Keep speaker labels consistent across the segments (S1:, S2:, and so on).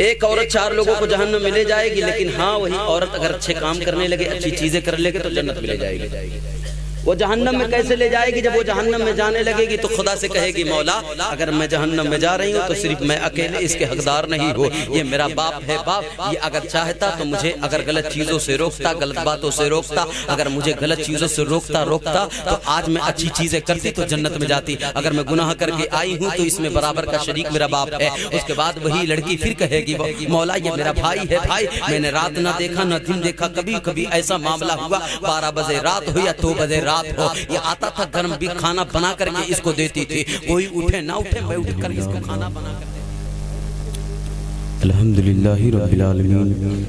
S1: ایک عورت 4 لوگوں کو جہنم میں لے جائے گی، لیکن ہاں وہی عورت اگر اچھے کام کرنے لگے، اچھی چیزیں کر لے گے تو جنت میں لے جائے گی۔ وہ جہنم میں کیسے لے جائے گی؟ جب وہ جہنم میں جانے لگے گی تو خدا سے کہے گی مولا اگر میں جہنم میں جا رہی ہوں تو صرف میں اکیلے اس کے حقدار نہیں ہو، یہ میرا باپ ہے، باپ یہ اگر چاہتا تو مجھے اگر غلط چیزوں سے روکتا، غلط باتوں سے روکتا، اگر مجھے غلط چیزوں سے روکتا تو آج میں اچھی چیزیں کرتی تو جنت میں جاتی، اگر میں گناہ کر کے آئی ہوں تو اس میں برابر کا شریک میرا باپ ہے۔ اس کے بعد وہی لڑکی پھر کہے گی مولا یہ میرا بھائی ہے، بھائی میں نے رات نہ دیکھا نہ دن دیکھا، کبھی ایسا معاملہ ہوا 12 بجے رات ہو یا 2 بجے رات ہو، یہ آتا تھا گرم بھی کھانا بنا کر کے اس کو دیتی تھی، کوئی اٹھے نہ اٹھے میں اٹھ کر اس کو کھانا بنا کر دیتی۔
S2: الحمدللہ رب العالمین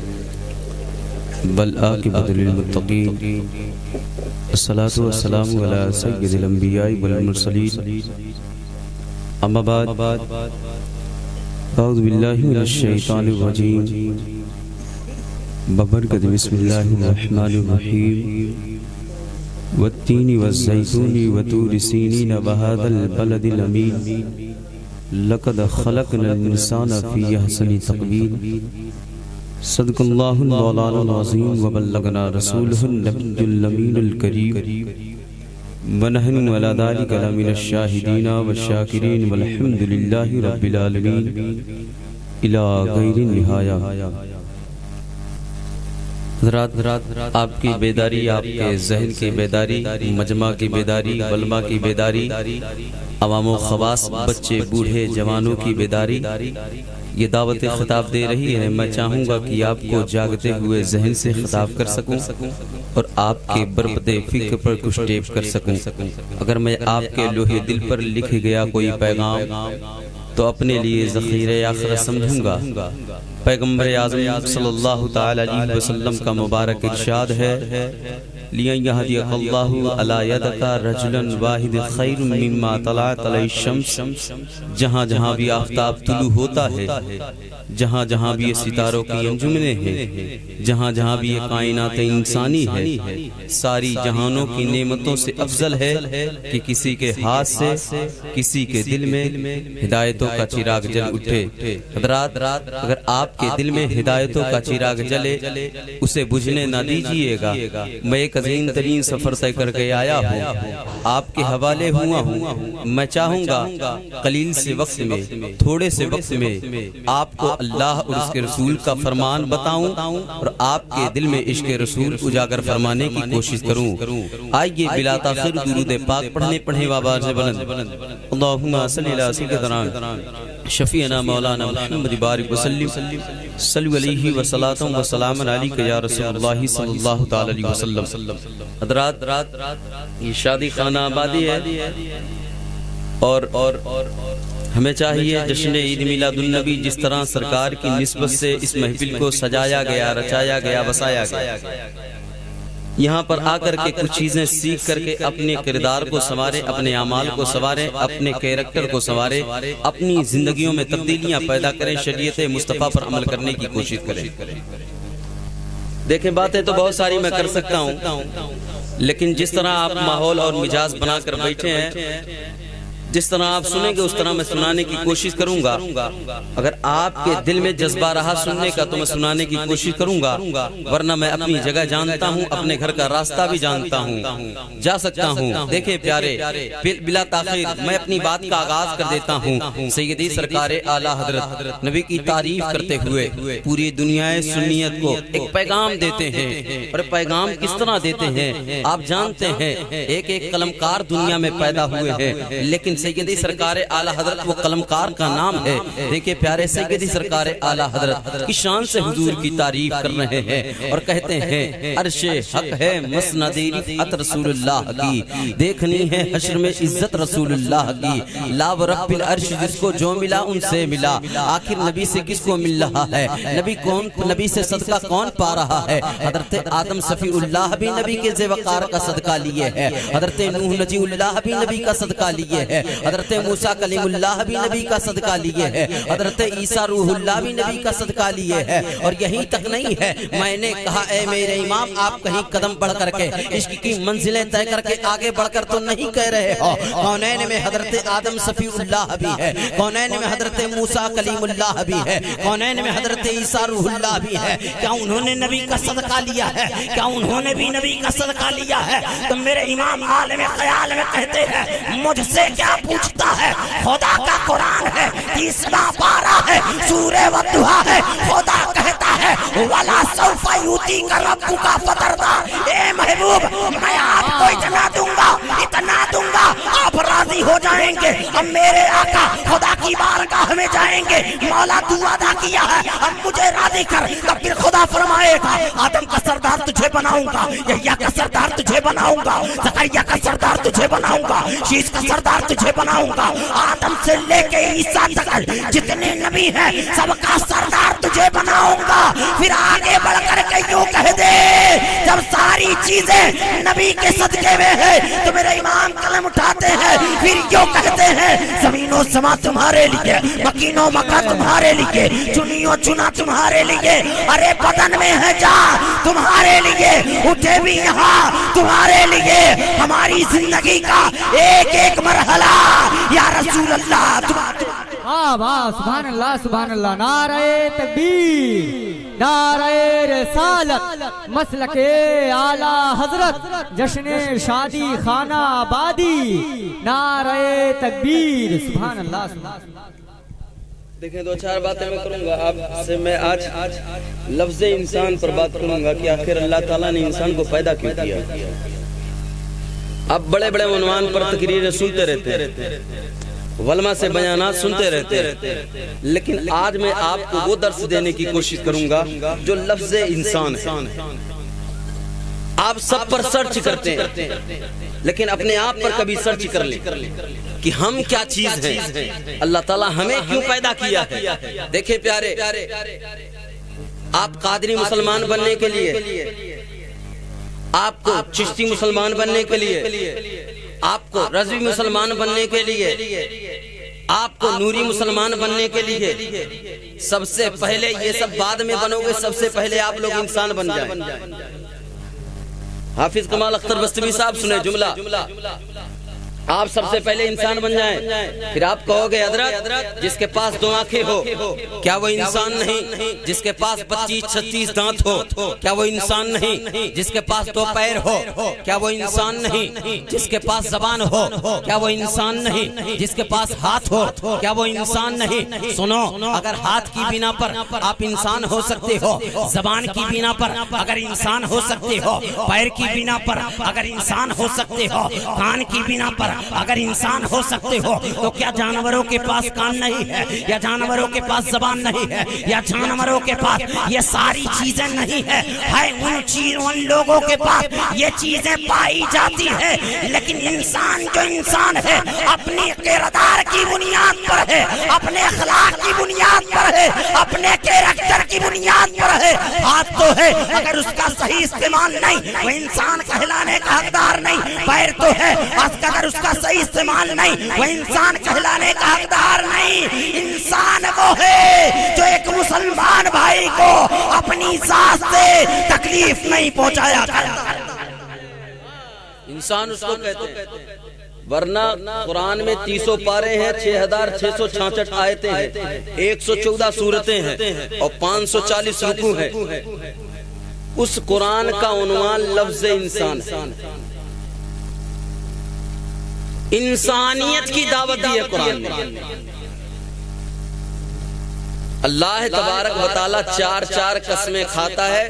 S2: والعاقبۃ للمتقین، الصلاۃ والسلام علی سید الانبیاء والمرسلین، اما بعد، اعوذ باللہ من الشیطان الرجیم، ببرکۃ بسم اللہ الرحمن الرحیم، والتین والزیتون وطور سینین وہذا البلد الامین، لقد خلقنا الانسان فی احسن تقویم، صدق اللہ مولانا العظیم وبلغنا رسولہ النبی الامین الکریم، ونحن علی ذلک لمن الشاہدین والشاکرین والحمد للہ رب العالمین الی غیر نہایہ۔ حضرات آپ کی بیداری، آپ کے ذہن کی بیداری، مجمع کی بیداری، علماء کی بیداری، عوام و خواص، بچے بوڑھے جوانوں کی بیداری یہ دعوت خطاب دے رہی ہے۔ میں چاہوں گا کہ آپ کو جاگتے ہوئے ذہن سے خطاب کر سکوں اور آپ کے برپتے فکر پر کچھ ٹیپ کر سکوں۔ اگر میں آپ کے لوہے دل پر لکھ گیا کوئی پیغام تو اپنے لیے ذخیرہ آخرت سمجھوں گا۔ پیغمبر اعظم صلی اللہ تعالی علیہ وسلم کا مبارک ارشاد ہے لِأَنْ يَهْدِيَكَ اللَّهُ عَلَى يَدَكَ رَجُلًا وَاحِدًا خَيْرٌ مِّمَّا طَلَعَتْ عَلَيْهِ الشَّمْسُ، جہاں جہاں بھی آفتاب طلوع ہوتا ہے، جہاں جہاں بھی یہ ستاروں کی انجمنیں ہیں، جہاں جہاں بھی یہ کائنات انسانی ہے، ساری جہانوں کی نعمتوں سے افضل ہے کہ کسی کے ہاتھ سے کسی کے دل میں ہدایتوں کا چراغ جل اٹھے۔ حضرات اگر آپ کے دل میں ہدایتوں کا چراغ جلے اسے بجھنے نہ دیجئے گا۔ میں ایک عظیم ترین سفر طے کر کے آیا ہوں، آپ کے حوالے ہوا ہوں۔ میں چاہوں گا قلیل سے وقت میں، تھوڑے سے وقت میں آپ کو اللہ اور اس کے رسول کا فرمان بتاؤں اور آپ کے دل میں عشق رسول اجاگر فرمانے کی کوشش کروں۔ آئیے بلا تاخیر درود پاک پڑھنے وآواز بلند اللہم صلی اللہ سیدنا شفیعنا مولانا محمد بارک وسلم صلی علیہ وسلم وسلام علیکہ یا رسول اللہ صلی اللہ تعالی علیہ وسلم۔ حضرات یہ شادی خانہ آبادی ہے اور ہمیں چاہیے جشن عید میلاد النبی جس طرح سرکار کی نسبت سے اس محفل کو سجایا گیا، رچایا گیا، بسایا گیا، یہاں پر آ کر کے کچھ چیزیں سیکھ کر کے اپنے کردار کو سنواریں، اپنے اعمال کو سنواریں، اپنے کیریکٹر کو سنواریں، اپنی زندگیوں میں تبدیلیاں پیدا کریں، شریعت مصطفیٰ پر عمل کرنے کی کوشش کریں۔ دیکھیں باتیں تو بہت ساری میں کر سکتا ہوں، لیکن جس طرح آپ ماحول اور مزاج بنا کر بیٹھے ہیں، جس طرح آپ سنیں گے اس طرح میں سنانے کی کوشش کروں گا۔ اگر آپ کے دل میں جذبہ رہا سننے کا تو میں سنانے کی کوشش کروں گا، ورنہ میں اپنی جگہ جانتا ہوں، اپنے گھر کا راستہ بھی جانتا ہوں، جا سکتا ہوں۔ دیکھیں پیارے، بلا تاخیر میں اپنی بات کا آغاز کر دیتا ہوں۔ سیدی سرکار اعلیٰ حضرت نبی کی تعریف کرتے ہوئے پوری دنیا سنیت کو ایک پیغام دیتے ہیں، اور پیغام کس طرح دیتے ہیں آپ جانتے ہیں۔ ایک ایک قلمکار دنیا میں پیدا ہوئے ہیں، لیکن سیدی سرکار اعلیٰ حضرت وہ قلمکار کا نام ہے۔ دیکھیں پیارے، سیدی سرکار اعلیٰ حضرت کی شان سے حضور کی تعریف کر رہے ہیں اور کہتے ہیں عرش حق ہے مسند رفعت رسول اللہ کی، دیکھنی ہے حشر میں عزت رسول اللہ کی، لا ورب العرش جس کو جو ملا ان سے ملا، آخر نبی سے کس کو مل رہا ہے، نبی سے صدقہ کون پا رہا ہے۔ حضرت آدم صفی اللہ بھی نبی کے ذی وقار کا صدقہ لیے ہے، حضرت نوح نجی اللہ بھی نبی کا صدقہ لیے ہے، حضرت موسیٰ کلیم اللہ بھی نبی کا صدقہ لیے ہے، حضرت عیسیٰ روح اللہ بھی نبی کا صدقہ لیے ہے۔ اور یہیں تک نہیں ہے، میں نے کہا اے میرے امام آپ کہیں قدم بڑھ کر کے عشق کی منزلیں طے کر کے آگے بڑھ کر تو نہیں کہہ رہے ہو؟ کونین میں حضرت آدم صفی اللہ بھی ہے، کونین میں حضرت موسیٰ کلیم اللہ بھی ہے، کونین میں حضرت عیسیٰ روح اللہ بھی ہے۔ کیا انہوں نے نبی کا صدقہ لیا ہے؟ کیا انہوں نے بھی نبی کا صدقہ لیا ہے؟ تو میرے امام عالم خیال میں کہتے ہیں مجھ سے کیا پوچھتا ہے؟ خدا کا قرآن ہے، 30واں پارہ ہے، سورہ والضحیٰ ہے، خدا کہتا ہے وَلَا سَوْفَ يُؤْتِيكَ رَبُّكَ فَتَرْضَىٰ۔ اے محبوب میں آپ کو اتنا دوں گا آپ راضی ہو جائیں گے۔ اب میرے آقا خدا کی بارگاہ میں جائیں گے، مولا تو ادا کیا ہے اب مجھے راضی کر۔ تب پھر خدا فرمائے گا آدم کا سردار تجھے بناؤں گا، یحییٰ کا سردار تجھے بناؤں گا، زکریا کا سردار تجھے بناؤں گا، شیش کا سردار تجھے بناؤں گا۔ آدم سے لے کے عیسیٰ تک جتنے نبی ہیں سب کا سردار تجھے بناؤں گا۔ پھر آگے بڑھ کر کے یوں کہہ دے جب ساری چیزیں نبی کے صدقے میں ہے تو میرے امام قلم اٹھاتے ہیں، پھر یوں کہتے ہیں زمین و سما تمہارے لیے، مکین و مکہ تمہارے لیے، چنی و چنا تمہارے لیے، ارے بدن میں ہے جان تمہارے لیے، اٹھے بھی یہاں تمہارے لیے، ہماری زندگی کا ایک ایک مرحلہ یا رسول اللہ
S3: سبحان اللہ سبحان اللہ۔ نعرہ تکبیر، نعرہ رسالت، مسلک اعلی حضرت، جشن شادی خانہ آبادی، نعرہ تکبیر، سبحان اللہ سبحان اللہ۔
S1: دیکھیں دو چار باتیں میں کروں گا آپ سے۔ میں آج لفظ انسان پر بات کروں گا کہ آخر اللہ تعالیٰ نے انسان کو پیدا کیوں کیا۔ آپ بڑے بڑے عنوان پر تقریریں سنتے رہتے ہیں، علماء سے بیانات سنتے رہتے ہیں، لیکن آج میں آپ کو وہ درس دینے کی کوشش کروں گا جو لفظ انسان ہے۔ آپ سب پر سرچ کرتے ہیں لیکن اپنے آپ پر کبھی سرچ کر لیں کہ ہم کیا چیز ہیں، اللہ تعالیٰ ہمیں کیوں پیدا کیا ہے۔ دیکھیں پیارے، آپ قادری مسلمان بننے کے لیے، آپ کو چشتی مسلمان بننے کے لیے، آپ کو رضوی مسلمان بننے کے لیے، آپ کو نوری مسلمان بننے کے لیے، سب سے پہلے یہ سب بعد میں بنو گے، سب سے پہلے آپ لوگ انسان بن جائیں۔ حافظ کمال اختر بستمی صاحب سنے جملہ، آپ سب سے پہلے انسان بن جائیں، پھر آپ کہو گے حضرت جس کے پاس 2 آنکھیں ہو کیا وہ انسان نہیں؟ جس کے پاس 25-36 دانت ہو کیا وہ انسان نہیں؟ جس کے پاس 2 پیر ہو کیا وہ انسان نہیں؟ جس کے پاس زبان ہو کیا وہ انسان نہیں؟ جس کے پاس ہاتھ ہو کیا وہ انسان نہیں؟ سنو، اگر ہاتھ کی بنا پر آپ انسان ہو سکتے ہو، زبان کی بنا پر اگر انسان ہو سکتے ہو، پیر کی بنا پر اگر انسان ہو سکتے ہو، کان کی بنا پر اگر انسان ہو سکتے ہو، تو کیا جانوروں کے پاس کان نہیں ہے؟ یا جانوروں کے پاس زبان نہیں ہے؟ یا جانوروں کے پاس یہ ساری چیزیں نہیں ہے؟ ان لوگوں کے پاس یہ چیزیں پائی جاتی ہے، لیکن انسان جو انسان ہے اپنی کردار کی بنیاد پر ہے، اپنے اخلاق کی بنیاد پر ہے، اپنے کیریکٹر کی بنیاد پر ہے۔ ہاتھ تو ہے، اگر اس کا صحیح استعمال نہیں وہ انسان کہلانے کا حقدار نہیں۔ پیر تو ہے، اگر اس کا صحیح استعمال نہیں وہ انسان کہلانے کا حقدار نہیں۔ انسان وہ ہے جو ایک مسلمان بھائی کو اپنی ذات سے تکلیف نہیں پہنچایا کرتا۔ انسان اس کو کہتے ہیں، ورنہ قرآن میں 300 پارے ہیں، 6666 آیتیں ہیں، 114 سورتیں ہیں اور 540 رکوع ہیں۔ اس قرآن کا عنوان لفظ انسان ہے۔ انسانیت کی دعوت دی ہے قرآن میں۔ اللہ تبارک و تعالیٰ 4 قسمیں کھاتا ہے،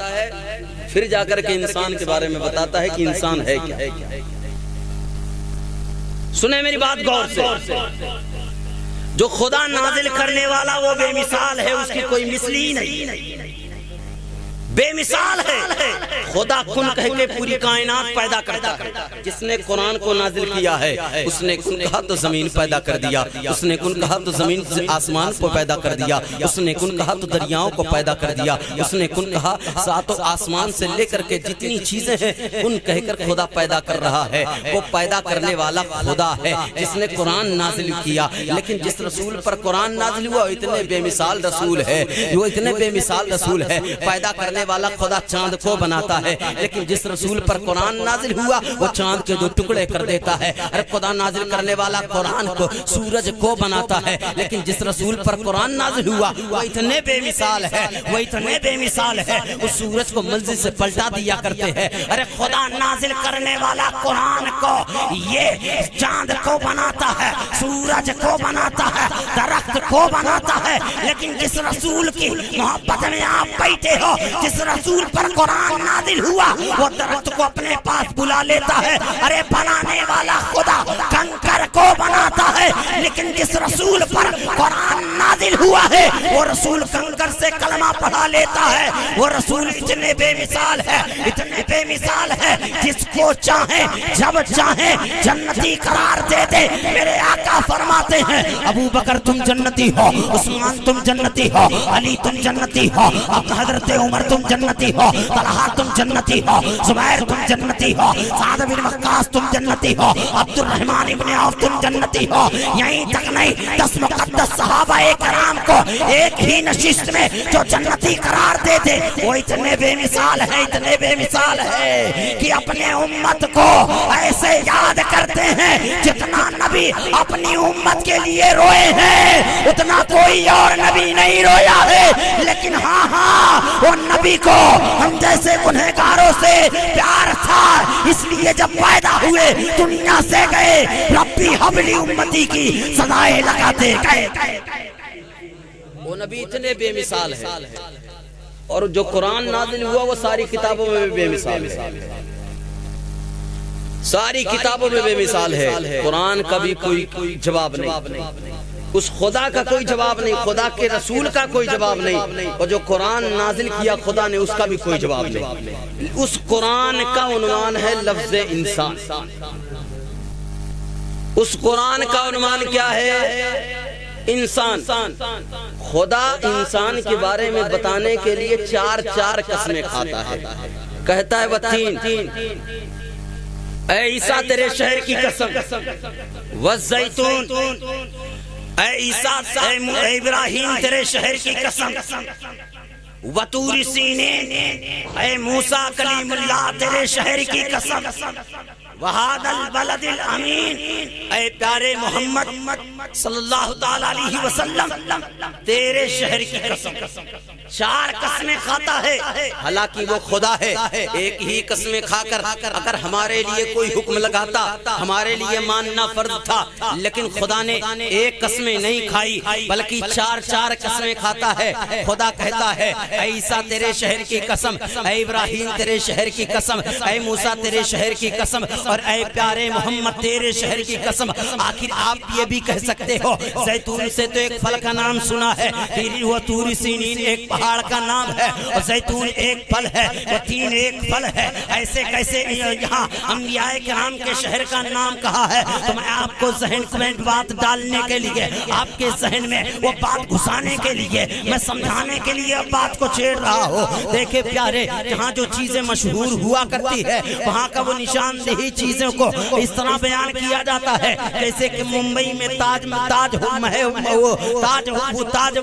S1: پھر جا کر کے انسان کے بارے میں بتاتا ہے کہ انسان ہے کیا۔ سنیں میری بات غور سے، جو خدا نازل کرنے والا وہ بے مثال ہے، اس کی کوئی مثلی نہیں۔ بے مثال ہے. خدا کن کہہ کے پوری کائنات پیدا کرتا ہے. جس نے قرآن کو نازل کیا ہے اس نے کن کہا تو زمین پیدا کر دیا, اس نے کن کہا تو زمین آسمان کو پیدا کر دیا, اس نے کن کہا تو دریاؤں کو پیدا کر دیا, اس نے کن کہا ساتوں آسمان سے لے کر کے جتنی چیزیں ہیں کن کہہ کر خدا پیدا کر رہا ہے. وہ پیدا کرنے والا خدا ہے جس نے قرآن نازل کیا. لیکن جس رسول پر قرآن نازل ہوا اتنے بے مثال رسول ہے, وہ اتنے بے مثال رسول ہے. پیدا کرنے والا خدا چاند کو بناتا ہے, لیکن جس رسول پر قرآن نازل ہوا وہ چاند کے 2 ٹکڑے کر دیتا ہے. ارے خدا نازل کرنے والا قرآن کو سورج کو بناتا ہے, لیکن جس رسول پر قرآن نازل ہوا وہ اتنے بے مثال ہے, وہ اتنے بے مثال ہے اس سورج کو منزل سے پلٹا دیا کرتے ہیں. ارے خدا نازل کرنے والا قرآن کو یہ چاند کو بناتا ہے, سورج کو بناتا ہے, درخت کو بناتا ہے. لیکن جس رسول کی محبت میں آپ بیٹھے ہو, جس رسول پر قرآن نازل ہوا وہ درخت کو اپنے پاس بلا لیتا ہے. ارے بنانے والا خدا کنکر کو بناتا ہے, لیکن جس رسول پر قرآن نازل ہوا ہے وہ رسول کنکر سے کلمہ پڑھا لیتا ہے. وہ رسول اتنے بے مثال ہے, اتنے بے مثال ہے, جس کو چاہیں جب چاہیں جنتی قرار دے دے. میرے آقا فرماتے ہیں ابو بکر تم جنتی ہو, عثمان تم جنتی ہو, علی تم جنتی ہو, اب حضرت عمر تم جنتی ہو, طلحہ تم جنتی ہو, زبیر تم جنتی ہو, سعد بن وقاص تم جنتی ہو, عبد الرحمن ابن عوف تم جنتی ہو. یہیں تک نہیں 10 مقدس صحابہ کرام کو ایک ہی نشست میں جو جنتی قرار دے دے. وہ اتنے بے مثال ہے, اتنے بے مثال ہے کہ اپنے امت کو ایسے یاد کرتے ہیں جتنا نبی اپنی امت کے لیے روئے ہیں اتنا کوئی اور نبی نہیں رویا ہے. لیکن ہاں وہ نبی کو ہم جیسے گنہگاروں سے پیار تھا, اس لیے جب پیدا ہوئے دنیا سے گئے ربی حبلی امتی کی صدائیں لگاتے گئے. وہ نبی اتنے بے مثال ہے, اور جو قرآن نازل ہوا وہ ساری کتابوں میں بے مثال ہے, ساری کتابوں میں بے مثال ہے. قرآن کا بھی کوئی جواب نہیں, اس خدا کا کوئی جواب نہیں, خدا کے رسول کا کوئی جواب نہیں, اور جو قرآن نازل کیا خدا نے اس کا بھی کوئی جواب نہیں. اس قرآن کا عنوان ہے لفظ انسان. اس قرآن کا عنوان کیا ہے؟ انسان. خدا انسان کے بارے میں بتانے کے لیے 4 قسمیں کھاتا ہے. کہتا ہے وَتِّین, اے عیسیٰ تیرے شہر کی قسم, وَالزَّیتُون, اے عیسیٰ اے ابراہیم تیرے شہر کی قسم, وَطُورِ سِینِین, اے موسیٰ کلیم اللہ تیرے شہر کی قسم, وَهَذَا الْبَلَدِ الْأَمِينَ, اے پیارے محمد صلی اللہ تعالیٰ علیہ وسلم تیرے شہر کی قسم. 4 قسمیں کھاتا ہے, حالانکہ وہ خدا ہے. ایک ہی قسمیں کھا کر اگر ہمارے لیے کوئی حکم لگاتا ہمارے لیے ماننا فرض تھا, لیکن خدا نے ایک قسمیں نہیں کھائی بلکہ 4 قسمیں کھاتا ہے. خدا کہتا ہے اے عیسیٰ تیرے شہر کی قسم, اے ابراہیم تیرے شہر کی قسم, اے موسیٰ تیرے شہر کی قسم, اور اے پیارے محمد تیرے شہر کی قسم. آخر آپ یہ بھی کہہ سکتے ہو زیتون سے تو ایک پھل کا نام سنا ہے, وہ طور سینین ایک پہاڑ کا نام ہے, اور زیتون ایک پھل ہے, وہ تین ایک پھل ہے. ایسے کیسے یہاں انبیاء کرام کے شہر کا نام کہا ہے؟ تو میں آپ کو ذہن میں بات ڈالنے کے لیے, آپ کے ذہن میں وہ بات گھسانے کے لیے, میں سمجھانے کے لیے بات کو چھیڑ رہا ہوں. دیکھیں پیارے, جہاں جو چیزیں مشہور ہوا کرتی ہے وہاں کا وہ نشاندہی چیزوں کو اس طرح بیان کیا جاتا ہے جیسے کہ ممبئی میں تاج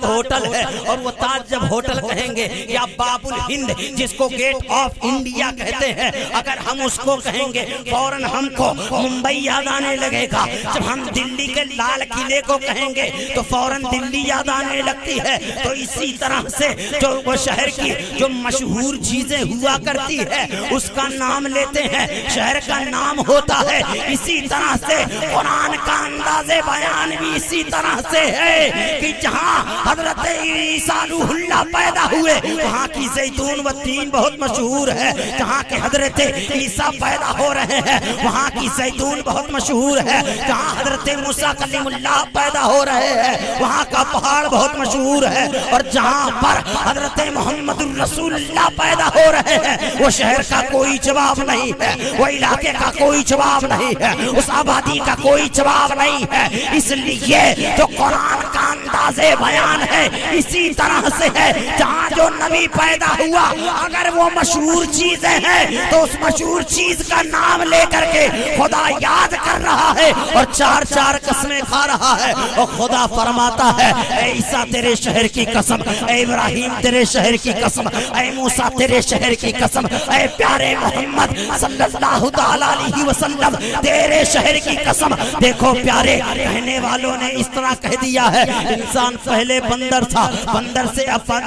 S1: ہوٹل ہے, اور وہ تاج جب ہوٹل کہیں گے, یا باب الہند جس کو گیٹ آف انڈیا کہتے ہیں, اگر ہم اس کو کہیں گے فوراً ہم کو ممبئی یاد آنے لگے گا. جب ہم دلی کے لال قلعے کو کہیں گے تو فوراً دلی یاد آنے لگتی ہے. تو اسی طرح سے جو وہ شہر کی جو مشہور چیزیں ہوا کرتی ہے اس کا نام لیتے ہیں, شہر کا نام ہوتا ہے. اسی طرح سے قرآن کا انداز بیان بھی اسی طرح سے ہے کہ جہاں حضرت عیسیٰ روح اللہ پیدا ہوئے
S4: ہوئے وہاں کی زیتون و تین بہت مشہور ہے، جہاں کے حضرت عیسیٰ پیدا ہو رہے ہیں وہاں کی زیتون بہت مشہور ہے، جہاں حضرت موسیٰ کلیم اللہ پیدا ہو رہے ہیں وہاں کا پہاڑ بہت مشہور ہے، اور جہاں پر حضرت محمد الرسول اللہ پیدا ہو رہے ہیں وہ شہر کا کوئی جواب نہیں ہے، وہ علاقے کا کوئی جواب نہیں ہے، اس آبادی کا کوئی جواب نہیں ہے۔ اس لیے جو قرآن کا انداز بیان ہے اسی طرح سے ہے، جہاں جو نبی پیدا ہوا اگر وہ مشہور چیزیں ہیں تو اس مشہور چیز کا نام لے کر کے خدا یاد کر رہا ہے اور چار چار قسمیں کھا رہا ہے، اور خدا فرماتا ہے اے عیسیٰ تیرے شہر کی قسم، اے ابراہیم تیرے شہر کی قسم، اے موسیٰ تیرے شہر کی قسم، اے پیارے محمد صلی اللہ علیہ وسلم تیرے شہر کی قسم۔ دیکھو پیارے، کہنے والوں نے اس طرح کہہ دیا ہے انسان پہلے بندر تھا، بندر سے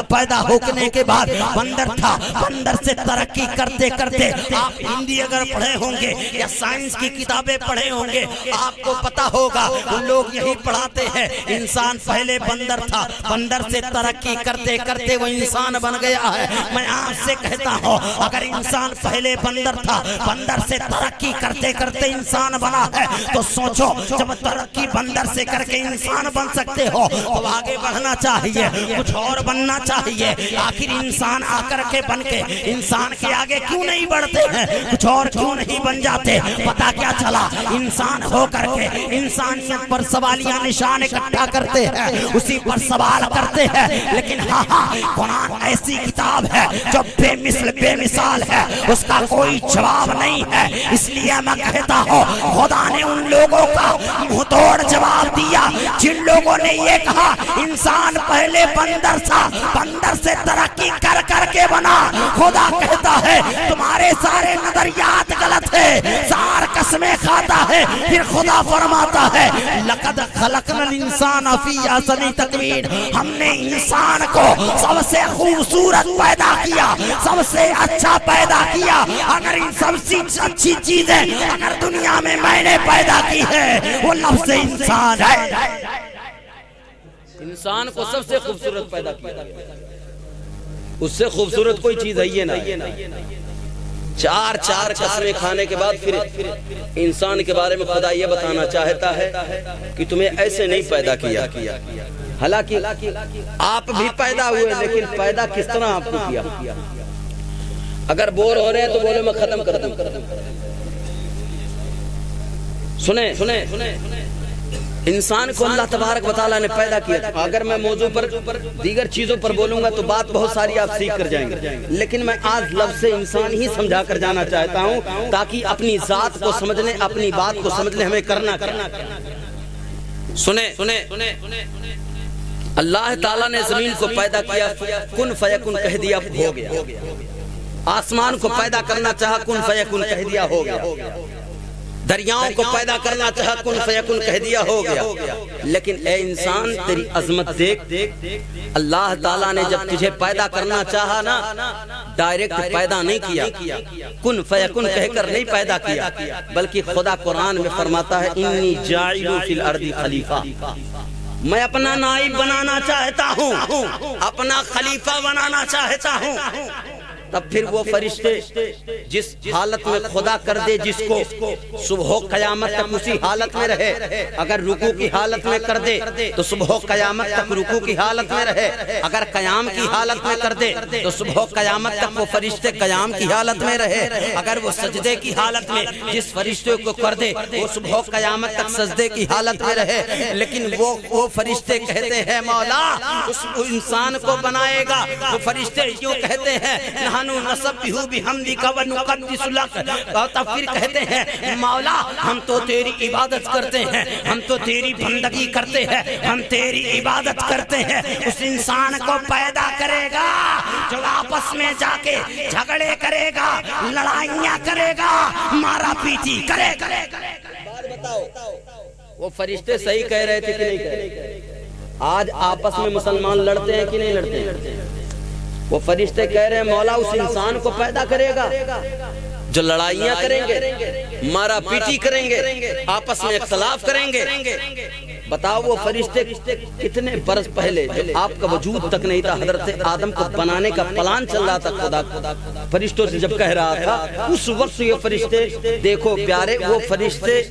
S4: پیدا ہونے کے بعد بندر تھا، بندر سے ترقی کرتے کرتے آپ ہندی اگر پڑھے ہوں گے یا سائنس کی کتابیں پڑھے ہوں گے آپ کو پتا ہوگا ان لوگ یہی پڑھاتے ہیں انسان پہلے بندر تھا، بندر سے ترقی کرتے کرتے وہ انسان بن گیا ہے۔ میں آپ سے کہتا ہوں اگر انسان پہلے بندر تھا، بندر سے ترقی کرتے کرتے انسان بنا ہے تو سوچو جب ترقی بندر سے کر کے انسان بن سکتے ہو تو آگے بڑھنا چاہیے، کچھ اور بننا چاہیے۔ آخر انسان آ کر کے بن کے انسان کے آگے کیوں نہیں بڑھتے ہیں، کچھ اور کیوں نہیں بن جاتے؟ پتا کیا چلا، انسان ہو کر کے انسانیت پر سوالیہ نشان اکٹھا کرتے ہیں، اسی پر سوال کرتے ہیں، لیکن ہاں قرآن ایسی کتاب ہے جو بے مثل بے مثال ہے، اس کا کوئی جواب نہیں ہے۔ اس لیے میں کہتا ہوں خدا نے ان لوگوں کا منہ توڑ جواب دیا جن لوگوں نے یہ کہا انسان پہلے بندر تھا، بندر سے ترقی کر کر کے بنا۔ خدا کہتا ہے تمہارے سارے نظریات غلط ہے، سار قسمیں کھاتا ہے، پھر خدا فرماتا ہے لقد خلقنا الانسان فی احسن تقویم، ہم نے انسان کو سب سے خوبصورت پیدا کیا، سب سے اچھا پیدا کیا۔ اگر ان سب سے اچھی چیزیں اگر دنیا میں میں نے پیدا کی ہے وہ لفظ انسان ہے۔
S1: انسان کو سب سے خوبصورت پیدا کیا، اس سے خوبصورت کوئی چیز ہے یہ نہیں۔ چار چار قسمیں کھانے کے بعد پھر انسان کے بارے میں خدا یہ بتانا چاہتا ہے کہ تمہیں ایسے نہیں پیدا کیا، حالانکہ آپ بھی پیدا ہوئے لیکن پیدا کس طرح آپ کو کیا۔ اگر بور ہو رہے ہیں تو بولے میں ختم کر دوں۔ سنیں انسان کو اللہ تبارک و تعالیٰ نے پیدا کیا۔ اگر میں موضوع پر دیگر چیزوں پر بولوں گا تو بات بہت ساری آپ سیکھ کر جائیں گے، لیکن میں آج لفظ انسان ہی سمجھا کر جانا چاہتا ہوں تاکہ اپنی ذات کو سمجھنے، اپنی بات کو سمجھنے ہمیں کرنا سنیں اللہ تعالیٰ نے زمین کو پیدا کیا، کن فیکن کہہ دیا، ہو گیا۔ آسمان کو پیدا کرنا چاہا، کن فیکن کہہ دیا، ہو گیا۔ دریاؤں کو پیدا کرنا چاہا، کن فیکن کہہ دیا، ہو گیا۔ لیکن اے انسان تیری عظمت دیکھ، اللہ تعالیٰ نے جب تجھے پیدا کرنا چاہا نا ڈائریکٹ پیدا نہیں کیا، کن فیکن کہہ کر نہیں پیدا کیا، بلکہ خدا قرآن میں فرماتا ہے انی جاعل فی الارض خلیفہ، میں اپنا نائب بنانا چاہتا ہوں، اپنا خلیفہ بنانا چاہتا ہوں۔ تب پھر وہ فرشتے جس حالت میں خدا کر دے جس کو صبح و قیامت تک اسی حالت میں رہے، اگر رکوع کی حالت میں کر دے تو صبح و قیامت تک رکوع کی حالت میں رہے، اگر قیام کی حالت میں کر دے تو صبح و قیامت تک وہ فرشتے قیام کی حالت میں رہے، اگر وہ سجدے کی حالت میں جس فرشتے کو کر دے وہ صبح و قیامت تک سجدے کی حالت میں رہے۔ لیکن وہ فرشتے کہتے ہیں مولا اس انسان کو بنائے گا، وہ فرشتے یوں کہتے ہیں نسبح بحمدک ونقدس لک، تب پھر کہتے ہیں مولا ہم تو تیری عبادت کرتے ہیں، ہم تو تیری بندگی کرتے ہیں، ہم تیری عبادت کرتے ہیں۔ اس انسان کو پیدا کرے گا جو آپس میں جا کے جھگڑے کرے گا، لڑائیاں کرے گا، مارا پیٹی کرے گا۔ بات بتاؤ وہ فرشتے صحیح کہہ رہے تھے کہ نہیں کہہ رہے؟ آج آپس میں مسلمان لڑتے ہیں کہ نہیں لڑتے ہیں؟ وہ فرشتے کہہ رہے ہیں مولا اس انسان کو پیدا کرے گا جو لڑائیاں کریں گے، مارا پیٹی کریں گے، آپس میں اختلاف کریں گے۔ بتاؤ وہ فرشتے کتنے برس پہلے جب آپ کا وجود تک نہیں تھا، حضرت آدم کو بنانے کا پلان چل رہا تھا، خدا فرشتوں سے جب کہہ رہا تھا، اس وقت یہ فرشتے، دیکھو پیارے، وہ فرشتے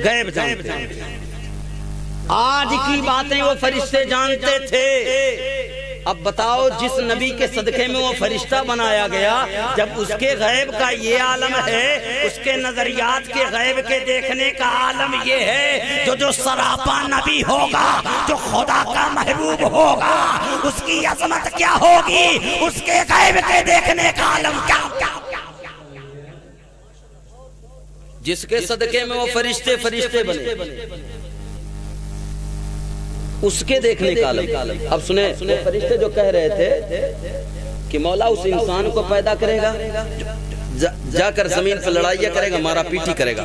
S1: غیب جانتے ہیں۔ آج کی باتیں وہ فرشتے جانتے تھے۔ اب بتاؤ جس نبی کے صدقے میں وہ فرشتہ بنایا گیا، جب اس کے غیب کا یہ عالم ہے، اس کے نظریات کے غیب کے دیکھنے کا عالم یہ ہے، جو سراپا نبی ہوگا، جو خدا کا محبوب ہوگا، اس کی عظمت کیا ہوگی، اس کے غیب کے دیکھنے کا عالم کیا ہوگا۔ جس کے صدقے میں وہ فرشتے بنے، اس کے دیکھنے کا عالم۔ اب سنیں، فرشتے جو کہہ رہے تھے کہ مولا اس انسان کو پیدا کرے گا، جا کر زمین پر لڑائیاں کرے گا، مارا پیٹی کرے گا،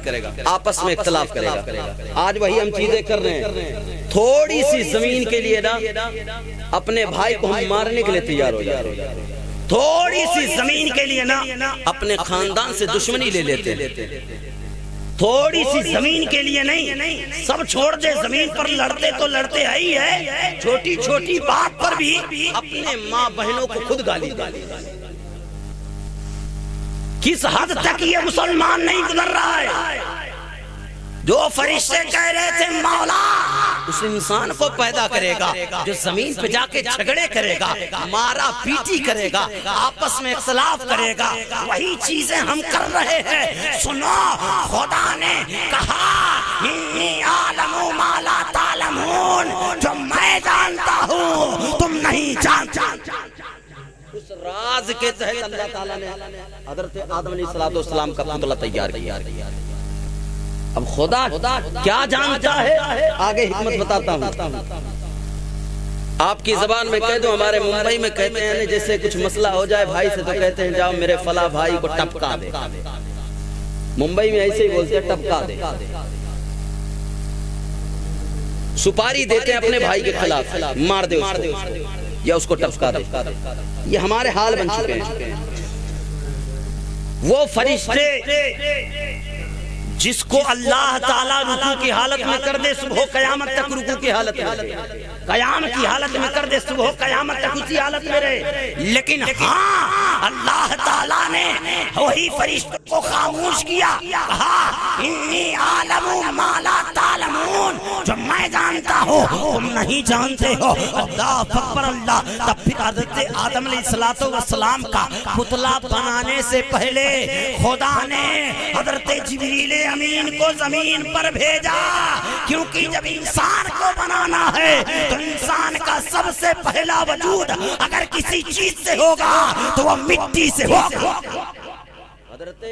S1: آپس میں اختلاف کرے گا۔ آج وہی ہم چیزیں کر رہے ہیں، تھوڑی سی زمین کے لیے نا اپنے بھائی کو ہم مارنے کے لیے تیار ہو جاتے ہیں، تھوڑی سی زمین کے لیے نا اپنے خاندان سے دشمنی لے لیتے ہیں، تھوڑی سی زمین کے لیے نہیں، سب چھوڑ دے، زمین پر لڑتے تو لڑتے ہی ہے، چھوٹی چھوٹی بات پر بھی اپنے ماں بہنوں کو خود گالی دیتے۔ کس حد تک یہ مسلمان نہیں گزر رہا ہے؟ جو فرشتے کہہ رہے تھے مولا اس انسان کو پیدا کرے گا جو زمین پہ جا کے جھگڑے کرے گا، مارا پیٹی کرے گا، آپس میں اختلاف کرے گا، وہی چیزیں ہم کر رہے ہیں۔ سنو، خدا نے کہا انی عالم ما لا تعلمون، جو میں جانتا ہوں تم نہیں جانتے۔ اس راز کے تحت اللہ تعالیٰ نے حضرت آدم علیہ السلام کا پتلا تیار کیا۔ اب خدا کیا جانتا ہے، آگے حکمت بتاتا ہوں۔ آپ کی زبان میں کہہ دوں، ہمارے ممبئی میں کہتے ہیں جیسے کچھ مسئلہ ہو جائے بھائی سے تو کہتے ہیں جاؤ میرے فلاں بھائی کو ٹپکا دے۔ ممبئی میں ایسے ہی بولتے ہیں ٹپکا دے، سپاری دیتے ہیں اپنے بھائی کے خلاف، مار دے اس کو یا اس کو ٹپکا دے۔ یہ ہمارے حال بن چکے ہیں۔ وہ فرشتے جس کو اللہ تعالیٰ رکوع کی حالت میں کر دے، صبح قیامت تک رکوع کی حالت میں، قیام کی حالت میں کر دے، صبح قیامت تک اسی حالت میں رہے، لیکن ہاں اللہ تعالیٰ نے وہی فرشتوں کو خاموش کیا، کہا انی عالم ما لا تعلمون، جو میں جانتا ہوں تم نہیں جانتے ہو۔ اللہ اکبر اللہ۔ تب پھر حضرت آدم علیہ السلام کا پتلا بنانے سے پہلے خدا نے حضرت جبریل امین کو زمین پر بھیجا، کیونکہ جب انسان کو بنانا ہے تو انسان کا سب سے پہلا وجود اگر کسی چیز سے ہوگا تو وہ مٹی سے ہوگا۔ حضرت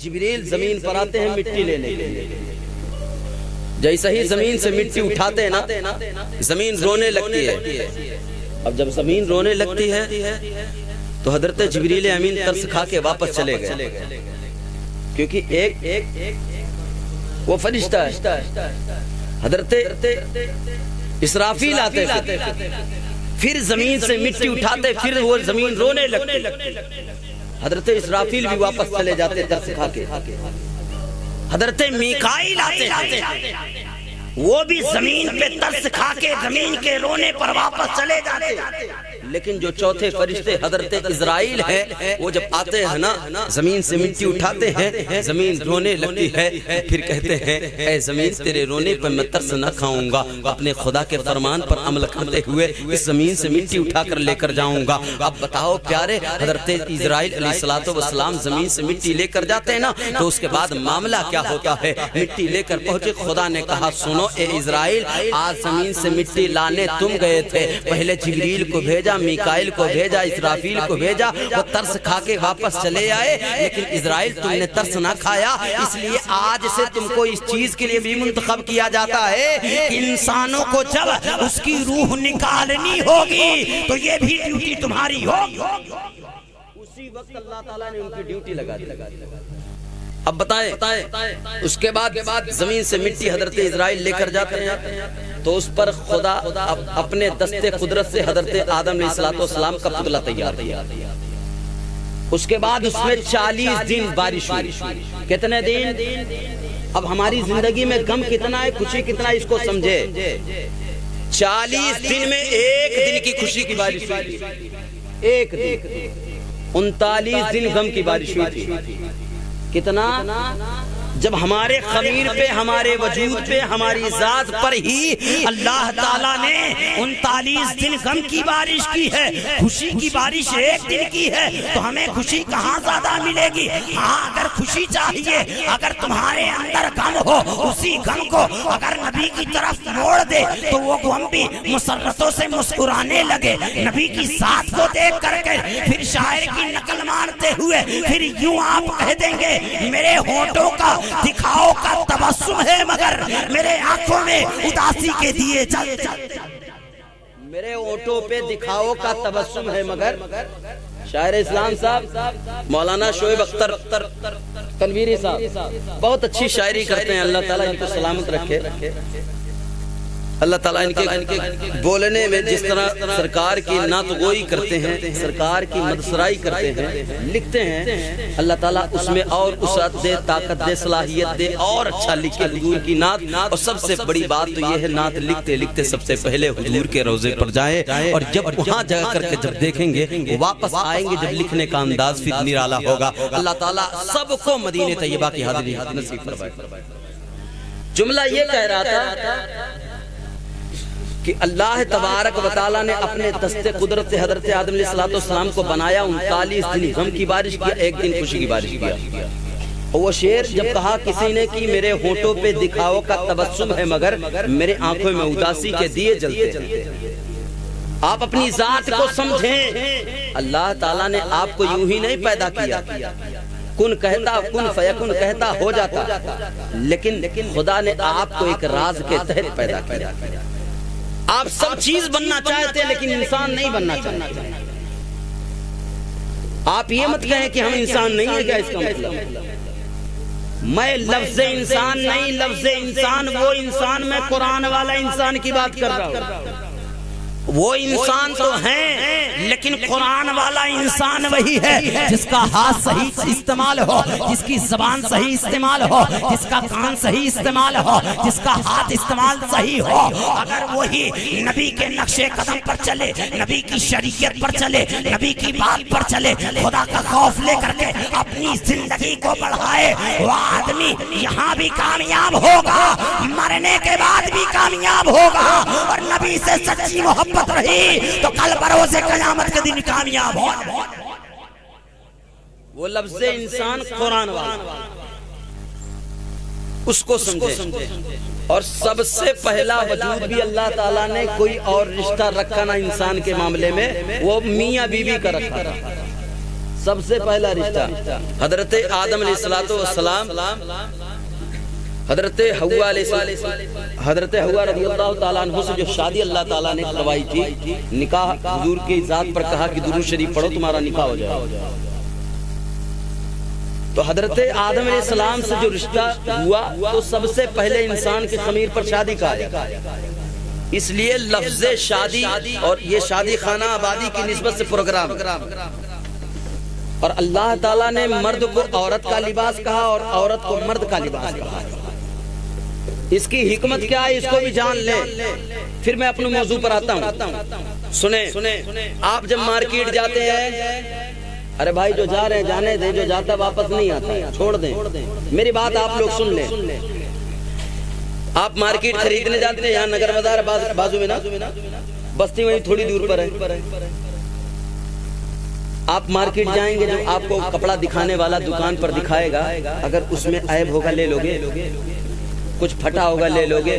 S1: جبریل زمین پر آتے ہیں مٹی لینے کے لیے، جیسے ہی زمین سے مٹی اٹھاتے ہیں نا زمین رونے لگتی ہے۔ اب جب زمین رونے لگتی ہے تو حضرت جبریل امین ترس کھا کے واپس چلے گئے، کیونکہ ایک وہ فرشتہ ہے، حضرت اسرافیل آتے تھے، پھر زمین سے مٹی اٹھاتے، پھر وہ زمین رونے لگتی، حضرت اسرافیل بھی واپس چلے جاتے ترس کھا کے۔ حضرت میکائیل آتے تھے، وہ بھی زمین پہ ترس کھا کے زمین کے رونے پر واپس چلے جاتے، لیکن جو چوتھے فرشتے حضرت اسرائیل ہے وہ جب آتے ہیں نا زمین سے مٹی اٹھاتے ہیں، زمین رونے لگتی ہے، پھر کہتے ہیں اے زمین تیرے رونے پر میں ترس نہ کھاؤں گا، اپنے خدا کے فرمان پر عمل کرتے ہوئے اس زمین سے مٹی اٹھا کر لے کر جاؤں گا۔ اب بتاؤ پیارے، حضرت اسرائیل علیہ السلام زمین سے مٹی لے کر جاتے ہیں نا تو اس کے بعد معاملہ کیا ہوتا ہے؟ مٹی لے کر پہنچے، خدا نے کہا سنو اے اسرائیل، آج زمین سے مٹی لانے تم گئے تھے، پہلے جبریل کو بھیجا، میکائیل کو بھیجا، اسرافیل کو بھیجا، وہ ترس کھا کے واپس چلے آئے، لیکن اسرائیل تم نے ترس نہ کھایا، اس لیے آج سے تم کو اس چیز کے لیے بھی منتخب کیا جاتا ہے کہ انسانوں کو جب اس کی روح نکالنی ہوگی تو یہ بھی ڈیوٹی تمہاری ہوگی۔ اسی وقت اللہ تعالیٰ نے ان کی ڈیوٹی لگا دی۔ اب بتائیں اس کے بعد زمین سے مٹی حضرت اسرائیل لے کر جاتے ہیں تو اس پر خدا اپنے دستے قدرت سے حضرت آدم علیہ السلام کا پتلا تیار کیا۔ اس کے بعد اس میں 40 دن بارش ہوئی۔ کتنے دن؟ اب ہماری زندگی میں غم کتنا ہے، خوشی کتنا ہے، اس کو سمجھے۔ 40 دن میں ایک دن کی خوشی کی بارش ہوئی تھی، ایک دن۔ 39 دن غم کی بارش ہوئی تھی۔ کتنا؟ جب ہمارے خمیر پہ، ہمارے وجود پہ، ہماری ذات پر ہی اللہ تعالیٰ نے 39 دن غم کی بارش کی ہے، خوشی کی بارش ایک دن کی ہے، تو ہمیں خوشی کہاں زیادہ ملے گی؟ ہاں اگر خوشی چاہیے، اگر تمہارے اندر غم ہو، اسی غم کو اگر نبی کی طرف موڑ دے تو وہ غم بھی مسرتوں سے مسکرانے لگے۔ نبی کی ذات کو دیکھ کر کے پھر شاعر کی نقل مارتے ہوئے پھر یوں آپ کہہ دیں گے، میرے ہونٹوں کا دکھاؤ کا تبسم ہے مگر میرے آنکھوں میں اداسی کے دیے جل جل۔ میرے ہونٹوں پہ دکھاؤ کا تبسم ہے مگر، شاعر اسلام صاحب مولانا شعیب اختر تنویری صاحب بہت اچھی شاعری کرتے ہیں، اللہ تعالیٰ ان کو سلامت رکھے۔ اللہ تعالیٰ ان کے بولنے میں جس طرح سرکار کی نعت گوئی کرتے ہیں، سرکار کی مدسرائی کرتے ہیں، لکھتے ہیں، اللہ تعالیٰ اس میں اور وسعت دے، طاقت دے، صلاحیت دے، اور اچھا لکھے حضور کی نعت۔ اور سب سے بڑی بات تو یہ ہے، نعت لکھتے لکھتے سب سے پہلے حضور کے روضے پر جائیں، اور جب وہاں جا کر کے جب دیکھیں گے وہ واپس آئیں گے جب لکھنے کا انداز پھر نرالا ہوگا۔ اللہ تعالیٰ سب کو مدینہ طیبہ کی حاضری نصیب فرمائے۔ جملہ یہ کہہ رہا تھا کہ اللہ تبارک و تعالیٰ نے اپنے دست قدرت سے حضرت آدم علیہ السلام کو بنایا، 39 دن غم کی بارش کیا، ایک دن خوشی کی بارش کیا۔ اور وہ شعر جب کہا کسی نے کہ میرے ہونٹوں پہ دکھاؤ کا تبسم ہے مگر میرے آنکھوں میں اداسی کے دیے جلتے۔ آپ اپنی ذات کو سمجھیں، اللہ تعالیٰ نے آپ کو یوں ہی نہیں پیدا کیا، کن کہتا کن فیکن کہتا ہو جاتا، لیکن خدا نے آپ کو ایک راز کے تحت پیدا کیا۔ آپ سب چیز بننا چاہتے ہیں لیکن انسان نہیں بننا چاہتے۔ آپ یہ مت کہیں کہ ہم انسان نہیں ہیں، کیا اس کا مطلب؟ میں لفظ انسان نہیں، لفظ انسان وہ انسان، میں قرآن والا انسان کی بات کر رہا ہوں۔ وہ انسان تو ہیں لیکن قرآن والا انسان وہی ہے جس کا ہاتھ صحیح استعمال ہو، جس کی زبان صحیح استعمال ہو، جس کا کان صحیح استعمال ہو، جس کا ہاتھ استعمال صحیح ہو۔ اگر وہی نبی کے نقش قدم پر چلے، نبی کی شریعت پر چلے، نبی کی بات پر چلے، خدا کا خوف لے کر کے اپنی زندگی کو بڑھائے، وہ آدمی یہاں بھی کامیاب ہوگا، مرنے کے بعد بھی کامیاب ہوگا، اور نبی سے سچی محبت رہی تو کل بروز قیامت کے دن کامیاب ہو۔ وہ لفظ انسان قرآن والا، اس کو سمجھے۔ اور سب سے پہلا وجود بھی اللہ تعالیٰ نے کوئی اور رشتہ رکھا نہ انسان کے معاملے میں، وہ میاں بیوی کا رکھا۔ سب سے پہلا رشتہ حضرت آدم علیہ السلام، حضرت حوا رضی اللہ تعالیٰ عنہ سے جو شادی اللہ تعالیٰ نے کروائی تھی، نکاح حضور کی ذات پر کہا کہ درود شریف پڑھو تمہارا نکاح ہو جائے۔ تو حضرت آدم علیہ السلام سے جو رشتہ ہوا تو سب سے پہلے انسان کے خمیر پر شادی کہا جاتا، اس لیے لفظ شادی اور یہ شادی خانہ آبادی کی نسبت سے پروگرام، اور اللہ تعالیٰ نے مرد کو عورت کا لباس کہا اور عورت کو مرد کا لباس کہا۔ اس کی حکمت کیا ہے اس کو بھی جان لیں، پھر میں اپنے موضوع پر آتا ہوں۔ سنیں، آپ جب مارکیٹ جاتے ہیں، ارے بھائی جو جا رہے ہیں جانے دیں، جو جاتا واپس نہیں آتا چھوڑ دیں، میری بات آپ لوگ سن لیں۔ آپ مارکیٹ خریدنے جاتے ہیں، یہاں نگر بازار بازو میں نا، بستی وہیں تھوڑی دور پر ہے۔ آپ مارکیٹ جائیں گے، جب آپ کو کپڑا دکھانے والا دکان پر دکھائے گا، اگر اس میں عیب ہوگا لے لو گے، کچھ پھٹا ہوگا لے لو گے،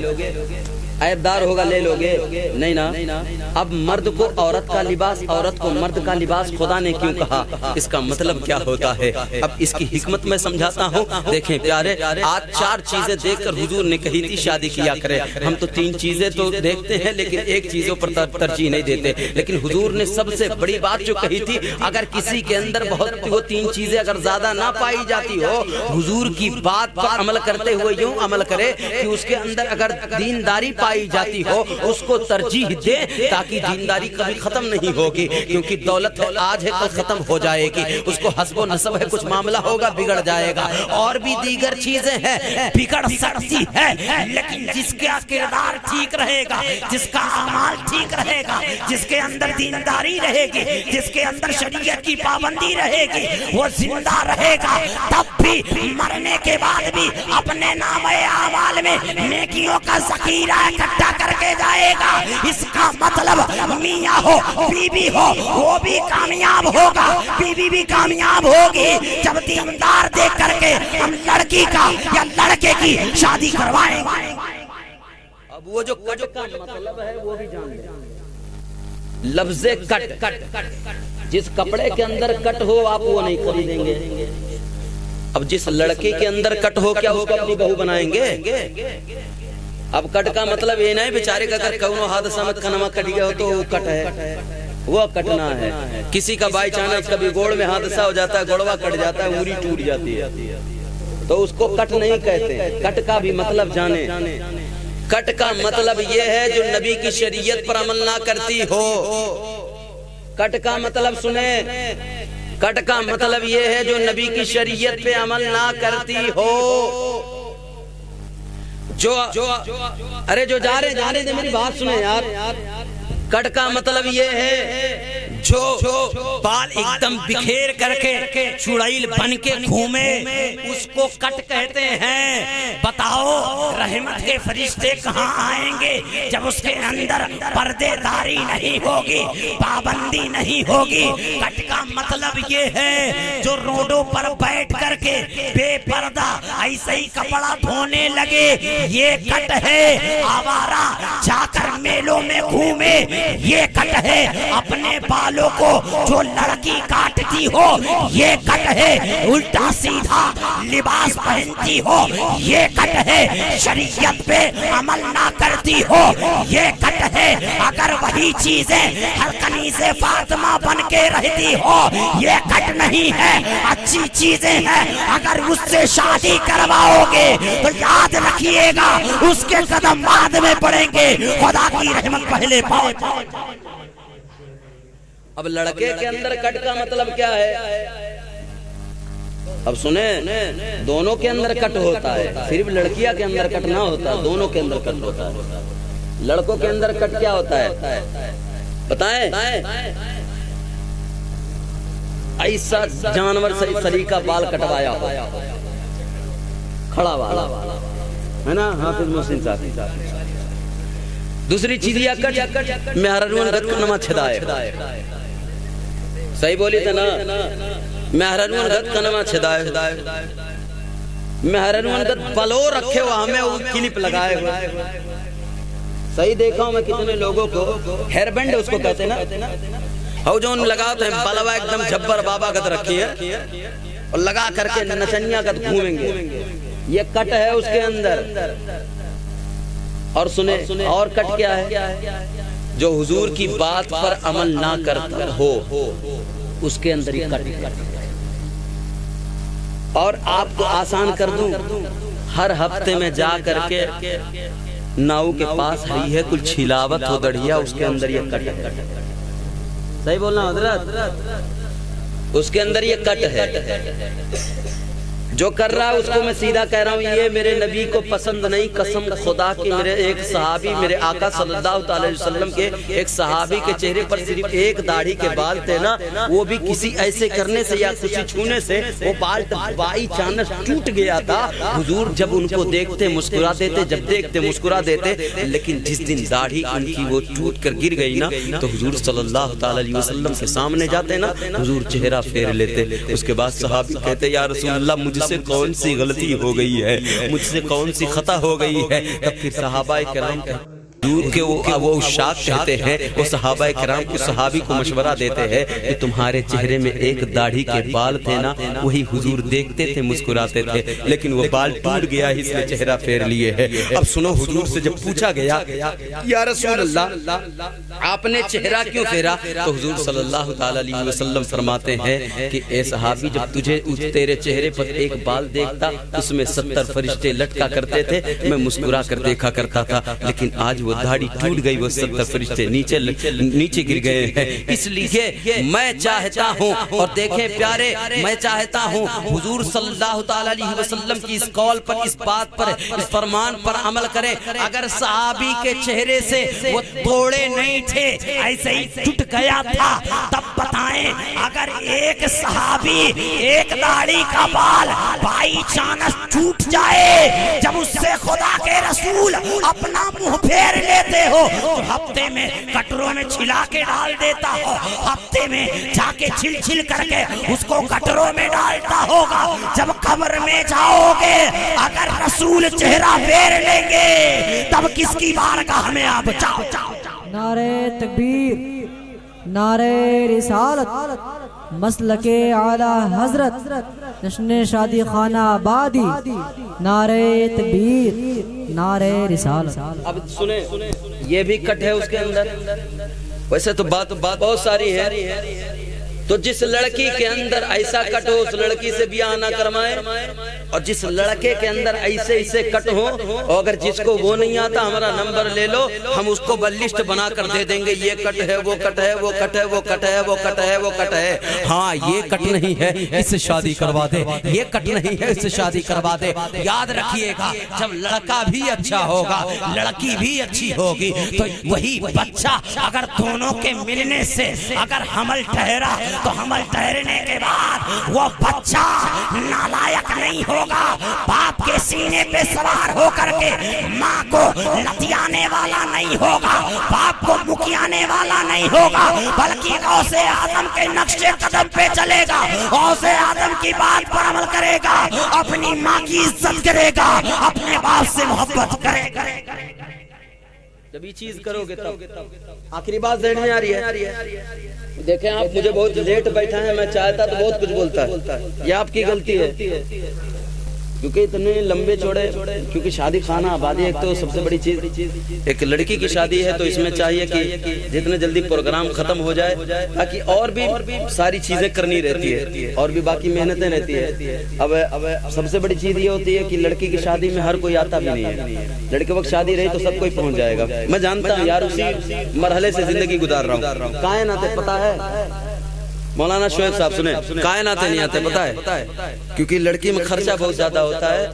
S1: عیب دار ہوگا لے لو گے، نہیں نا۔ اب مرد کو عورت کا لباس، عورت کو مرد کا لباس خدا نے کیوں کہا؟ اس کا مطلب کیا ہوتا ہے؟ اب اس کی حکمت میں سمجھاتا ہوں۔ دیکھیں پیارے، آج 4 چیزیں دیکھ کر حضور نے کہی تھی شادی کیا کرے۔ ہم تو 3 چیزیں تو دیکھتے ہیں لیکن ایک چیزوں پر ترجیح نہیں دیتے، لیکن حضور نے سب سے بڑی بات جو کہی تھی، اگر کسی کے اندر بہت وہ 3 چیزیں اگر زیادہ نہ پائی جاتی ہو، حضور کی بات پر عمل کرتے ہوئے یوں عمل کرے کہ اس کے اندر اگر دینداری پائی جاتی ہو اس کو ترجیح دے، تاکہ دینداری کبھی ختم نہیں ہوگی، کیونکہ دولت آج ہے کل ختم ہو جائے گی، اس کو حسب و نسب ہے، کچھ معاملہ ہوگا بگڑ جائے گا، اور بھی دیگر چیزیں ہیں
S4: بگڑ سکتی ہے، لیکن جس کا کردار ٹھیک رہے گا، جس کا اعمال ٹھیک رہے گا، جس کے اندر دینداری رہے گی، جس کے اندر شریعت کی پابندی رہے گی، وہ زندہ رہے گا، تب بھی مرنے کے بعد بھی اپنے نام اعمال میں نیکیوں کا ذخیرہ اکٹھا کر کے جائے گا۔ اس کا مطلب میاں ہو بیوی ہو وہ بھی کامیاب ہوگا، بیوی بھی کامیاب ہوگی، جب دیندار دیکھ کر کے ہم لڑکی کا یا لڑکے کی شادی کروائیں گے۔
S1: اب وہ جو کٹ کا مطلب ہے وہ بھی جان لیں، لفظ کٹ، جس کپڑے کے اندر کٹ ہو آپ وہ نہیں خریدیں گے، اب جس لڑکے کے اندر کٹ ہو کیا اس کو اپنی بہو بنائیں گے؟ اب کٹ کا مطلب یہ نہیں بیچارے کا اگر کونو حادثہ میں کھنما کٹ گیا ہو تو وہ کٹ ہے، وہ کٹنا ہے۔ کسی کا بائی چانس کبھی گوڑ میں حادثہ ہو جاتا ہے، گوڑوا کٹ جاتا ہے، انگلی ٹوٹ جاتی ہے، تو اس کو کٹ نہیں کہتے۔ کٹ کا بھی مطلب جانے، کٹ کا مطلب یہ ہے جو نبی کی شریعت پر عمل نہ کرتی ہو۔ کٹ کا مطلب سنیں، کٹ کا مطلب یہ ہے جو نبی کی شریعت پہ عمل نہ کرتی ہو، جو جا رہے تھے میری بات سنیں یار، کٹ کا مطلب یہ ہے جو بال ایک دم بکھیر کر کے چڑیل بن کے گھومے اس کو کٹ کہتے ہیں۔ بتاؤ رحمت کے فرشتے کہاں آئیں گے جب اس کے اندر پردے داری نہیں ہوگی، پابندی نہیں ہوگی۔ کٹ کا مطلب یہ ہے جو روڈوں پر بیٹھ کر کے بے پردہ ایسے ہی کپڑا دھونے لگے، یہ کٹ ہے۔ آوارہ جا کر میلوں میں گھومے، یہ کٹ ہے۔ اپنے بالوں کو جو لڑکی کاٹتی ہو یہ کٹ ہے۔ الٹا سیدھا لباس پہنتی ہو یہ کٹ ہے۔ شریعت پہ عمل نہ کرتی ہو یہ کٹ ہے۔ اگر وہی چیزیں ہر کنیز فاطمہ بن کے رہتی ہو یہ کٹ نہیں ہے، اچھی چیزیں ہیں۔ اگر اس سے شادی کرواؤ گے تو یاد رکھیے گا اس کے قدم بعد میں پڑیں گے، خدا کی رحمت پہلے پاؤ۔ اب لڑکے کے اندر کٹ کا مطلب کیا ہے؟ اب سنیں، دونوں کے اندر کٹ ہوتا ہے، صرف لڑکیاں کے اندر کٹ نہ ہوتا، دونوں کے اندر کٹ ہوتا ہے۔ لڑکوں کے اندر کٹ کیا ہوتا ہے بتائیں؟ ایسا جانور سے سلیقہ بال کٹوایا ہو، کھڑا والا ہے نا، حافظ محسن صاحب۔ دوسری چیز یہ کٹ مہرنون گت کنما چھدائے، صحیح بولی تھا نا، مہرنون گت کنما چھدائے، مہرنون گت بلو رکھے ہوا ہمیں وہ کلپ لگائے ہوئے، صحیح دیکھا ہوں میں کتنے لوگوں کو ہیئر بینڈ اس کو کہتے نا، ہو جو ان لگاتے ہیں بلوا ایک دم جبر بابا گت رکھی ہے اور لگا کر کے نچنیاں گت گھومیں گے، یہ کٹ ہے اس کے اندر۔ اور سنیں اور کٹ کیا ہے؟ جو حضور کی بات پر عمل نہ کرتا ہو اس کے اندر یہ کٹ۔ اور آپ کو آسان کر دوں، ہر ہفتے میں جا کر کے ناؤ کے پاس ہری ہے کل چھلاوت ہو دڑھیا، اس کے اندر یہ کٹ ہے۔ صحیح بولنا حضرت، اس کے اندر یہ کٹ ہے۔ جو کر رہا ہے اس کو میں سیدھا کہہ رہا ہوں یہ میرے نبی کو پسند نہیں، قسم خدا کی۔ میرے ایک صحابی، میرے آقا صلی اللہ علیہ وسلم کے ایک صحابی کے چہرے پر صرف ایک داڑھی کے بال تھے نا، وہ بھی کسی ایسے کرنے سے یا کسی چھونے سے وہ بال بائی چانس ٹوٹ گیا تھا۔ حضور جب ان کو دیکھتے مسکرا دیتے، جب دیکھتے مسکرا دیتے، لیکن جس دن داڑھی ان کی وہ ٹوٹ کر گر گئی نا تو حضور صلی اللہ علیہ وسلم کے سامنے جاتے نا، حضور چہرہ پھیر لیتے۔ اس کے بعد صحابی کہتے یا رسول اللہ مجھ سے کون سی غلطی ہو گئی ہے، مجھ سے کون سی خطا ہو گئی ہے؟ تب پھر صحابہ کرام دور کے وہ اشاق کہتے ہیں، وہ صحابہ کرام کو صحابی کو مشورہ دیتے ہیں کہ تمہارے چہرے میں ایک داڑھی کے بال تھے نا، وہی حضور دیکھتے تھے مسکراتے تھے، لیکن وہ بال ٹوٹ گیا اس نے چہرہ پھیر لیے ہے۔ اب سنو، حضور سے جب پوچھا گیا یا رسول اللہ آپ نے چہرہ کیوں پھیرا، تو حضور صلی اللہ تعالی علیہ وسلم فرماتے ہیں کہ اے صحابی، جب تجھے تیرے چہرے پر ایک بال دیکھتا اس میں 70 فرشتے لٹکا کرتے تھے، میں مسکرا کر دیکھا کرتا تھا، لیکن آج وہ داڑھی ٹوٹ گئی، وہ 70 فرشتے نیچے گر گئے ہیں۔ اس لیے میں چاہتا ہوں، اور دیکھیں پیارے، میں چاہتا ہوں حضور صلی اللہ تعالی علیہ وسلم کی اس قول پر، اس بات پر، اس فرمان پر عمل کریں۔ اگر صحابی کے چہرے سے وہ توڑے نہیں تھے، ایسے ہی ٹوٹ گیا تھا، تب بتائیں اگر ایک صحابی ایک داڑھی کا بال بائی چانس ٹوٹ جائے، جب اس سے خدا کے رسول اپنا منہ پھیر لیتے ہو تو ہفتے میں کٹروں میں چھلا کے ڈال دیتا ہو، ہفتے میں جا کے چھل چھل کر کے اس کو کٹروں میں ڈالتا ہوگا۔ جب قبر میں جاؤ گے اگر رسول چہرہ پھیر لیں گے تب کس کی بارگاہ میں آپ جاؤ۔
S3: نعرہ تکبیر، نعرہ رسالت، مسلک اعلی حضرت، جشن شادی خانہ آبادی، نعرہ تکبیر، نعرہ رسالت۔
S1: اب سنیں، یہ بھی کٹ ہے اس کے اندر، ویسے تو بات بہت ساری ہے، تو جس لڑکی کے اندر ایسا کٹ ہو اس لڑکی سے بیاہ نہ کروائیں، اور جس لڑکے کے اندر ایسے کٹ ہو، اور اگر جس کو وہ نہیں آتا ہمارا نمبر لے لو، ہم اس کو لسٹ بنا کر دے دیں گے، یہ کٹ ہے، وہ کٹ ہے، وہ کٹ ہے، وہ کٹ ہے، وہ کٹ ہے، وہ کٹ ہے، ہاں یہ کٹ نہیں ہے اس سے شادی کروا دے، یہ کٹ نہیں ہے اس سے شادی کروا دے۔ یاد رکھیے گا، جب لڑکا بھی اچھا ہوگا، لڑکی بھی اچھی ہوگی، تو وہی بچہ اگر دونوں کے ملنے سے اگر حمل ٹھہرا تو حمل ٹھہرنے کے بعد وہ بچہ نالائق نہیں ہوگا، باپ کے سینے پہ سوار ہو کر کے ماں کو لتیانے والا نہیں ہوگا، باپ کو مکیانے والا نہیں ہوگا، بلکہ غوث اعظم کے نقش قدم پہ چلے گا، غوث اعظم کی بات پر عمل کرے گا، اپنی ماں کی عزت کرے گا، اپنے باپ سے محبت کرے گا۔ جب یہ چیز کرو گے تب آخری بات ذہن میں آ رہی ہے۔ دیکھیں آپ مجھے بہت لیٹ بیٹھا ہے، میں چاہتا تو بہت کچھ بولتا ہے، یہ آپ کی غلطی ہے، کیونکہ اتنے لمبے چوڑے، کیونکہ شادی خانہ آبادی ایک تو سب سے بڑی چیز، ایک لڑکی کی شادی ہے، تو اس میں چاہیے کہ جتنے جلدی پروگرام ختم ہو جائے، تاکہ اور بھی ساری چیزیں کرنی رہتی ہے، اور بھی باقی محنتیں رہتی ہے۔ اب سب سے بڑی چیز یہ ہوتی ہے کہ لڑکی کی شادی میں ہر کوئی آتا بھی نہیں ہے، لڑکے وقت شادی رہی تو سب کوئی پہنچ جائے گا۔ میں جانتا ہوں یار، اسی مرحلے سے زندگی گزار رہا ہوں، کائنات پتہ ہے مولانا شعیب صاحب سنیں، کائنات نہیں آتے پتہ ہے، کیونکہ لڑکی میں خرچہ بہت زیادہ ہوتا ہے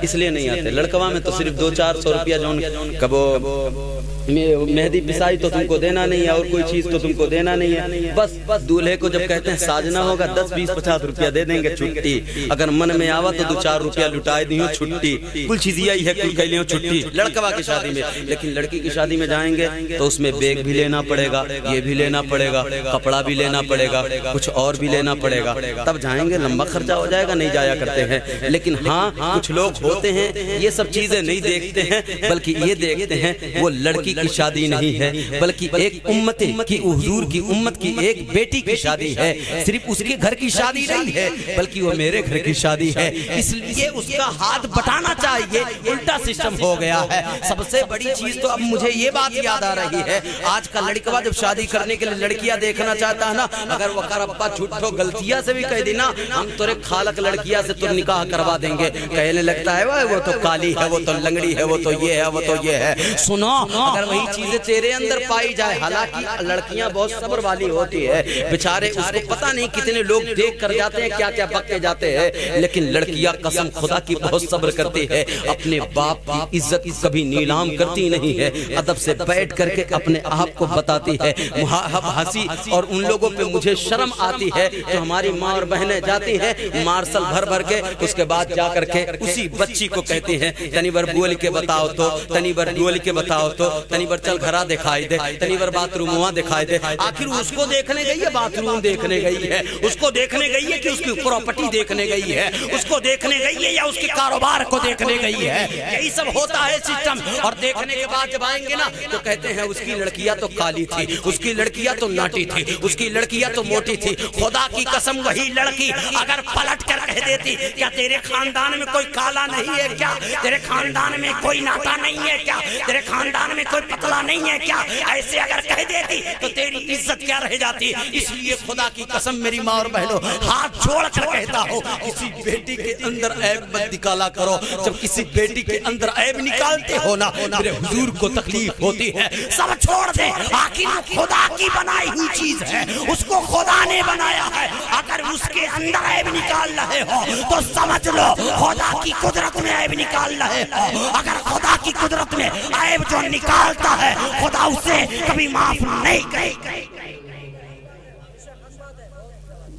S1: اس لیے نہیں آتے۔ لڑکوا میں تو صرف 200-400 روپیہ جو کبو مہدی پسائی تو تم کو دینا نہیں ہے، اور کوئی چیز تو تم کو دینا نہیں ہے، بس دولہے کو جب کہتے ہیں ساجنا ہوگا 10-20-50 روپیہ دے دیں گے، چھٹی اگر من میں آوا تو 2-4 روپیہ لٹائے دیوں، چھٹی کل چیز یہی ہے، کل کہہ لیوں چھٹی لڑکوا کی شادی میں۔ لیکن لڑکی کی شادی میں جائیں گے تو اس میں بیگ بھی لینا پڑے گا، یہ بھی لینا پڑے گا، کپڑا بھی لینا پڑے گا، کچھ اور بھی لینا پڑے گا، تب جائیں گے، لمبا خرچہ ہو جائے گا، نہیں جایا کرتے ہیں۔ لیکن ہاں کچھ لوگ ہوتے ہیں یہ سب چیزیں نہیں دیکھتے ہیں، بلکہ یہ دیکھتے ہیں وہ لڑکی کی شادی نہیں ہے، بلکہ ایک امت کی، حضور کی امت کی ایک بیٹی کی شادی ہے، صرف اس کے گھر کی شادی نہیں ہے بلکہ وہ میرے گھر کی شادی ہے، اس لیے اس کا ہاتھ بٹانا چاہیے، الٹا سسٹم ہو گیا ہے۔ سب سے بڑی چیز تو اب مجھے یہ بات یاد آ رہی ہے، آج کا لڑکا جب شادی کرنے کے لیے لڑکیاں دیکھنا چاہتا ہے نا، اگر وہ کرپا چھٹو غلطیاں سے بھی کہہ دینا ہم تورے خالق لڑکیاں سے تو نکاح کروا دیں گے، کہنے لگتا ہے وہ تو کالی ہے، وہ تو لنگڑی ہے، وہ تو یہ ہے، وہ تو یہ ہے۔ سنو، اگر وہی چیزیں تیرے اندر پائی جائے، حالانکہ لڑکیاں بہت صبر والی ہوتی ہے، بیچارے اس کو پتہ نہیں کتنے لوگ دیکھ کر جاتے ہیں، کیا کیا بک کے جاتے ہیں، لیکن لڑکیاں قسم خدا کی بہت صبر کرتی ہے، اپنے باپ کی عزت کبھی نیلام کرتی نہیں ہے، ادب سے بیٹھ کر کے اپنے آپ کو بتاتی ہے۔ ہنسی اور ان لوگوں پہ مجھے شرم آتی ہے جو ہماری ماں اور بہنیں جاتی ہیں مارسل بھر بھر کے، اس کے بعد جا کر کے اسی بچی کو کہتی ہیں تنی بر بول کے بتاؤ تو، تنی بر بول کے بتاؤ تو، تنی بر چل گھرا دکھائی دے، تنی بر بات رومواں دکھائی دے. آخر اس کو دیکھنے گئی ہے، بات روم دیکھنے گئی ہے، اس کو دیکھنے گئی ہے کہ اس کی پراپرٹی دیکھنے گئی ہے، اس کو دیکھنے گئی ہے یا اس کے کاروبار کو دیکھنے گئی ہے. یہی سب ہوتا ہے سسٹم. اور دیکھنے کے بعد جب آئیں گے نا تو کہتے ہیں اس کی لڑکیاں تو کالی تھی، اس کی لڑکیاں تو ناٹی تھی، اس کی لڑکیاں تو موٹی تھی. خدا کی قسم وہی لڑکی اگر پلٹ کر کہہ دیتی کیا تیرے خاندان میں کوئی کالا نہیں ہے کیا، تیرے خاندان میں کوئی ناٹا نہیں ہے کیا، تیرے خاندان میں کوئی پتلا نہیں ہے کیا، ایسے اگر کہہ دیتی تو تیری عزت کیا رہ جاتی. اس لیے خدا کی قسم میری ماں اور بہنوں ہاتھ جوڑ کر کہتا ہو کسی بیٹی کے اندر عیب مت نکالا کرو. جب کسی بیٹی کے اندر عیب نکالتے ہو نا میرے حضور کو تکلیف ہوتی ہے. سب چھوڑ دے، آخر خدا کی بنائی ہوئی چیز ہے، اس کو خدا نے بنایا ہے. اگر اس کے اندر عیب نکال رہے ہو تو سمجھ لو خدا کی قدرت میں عیب نکال رہے ہو. اگر خدا کی قدرت میں عیب جو نکالتا ہے خدا اسے کبھی معاف نہیں کرے.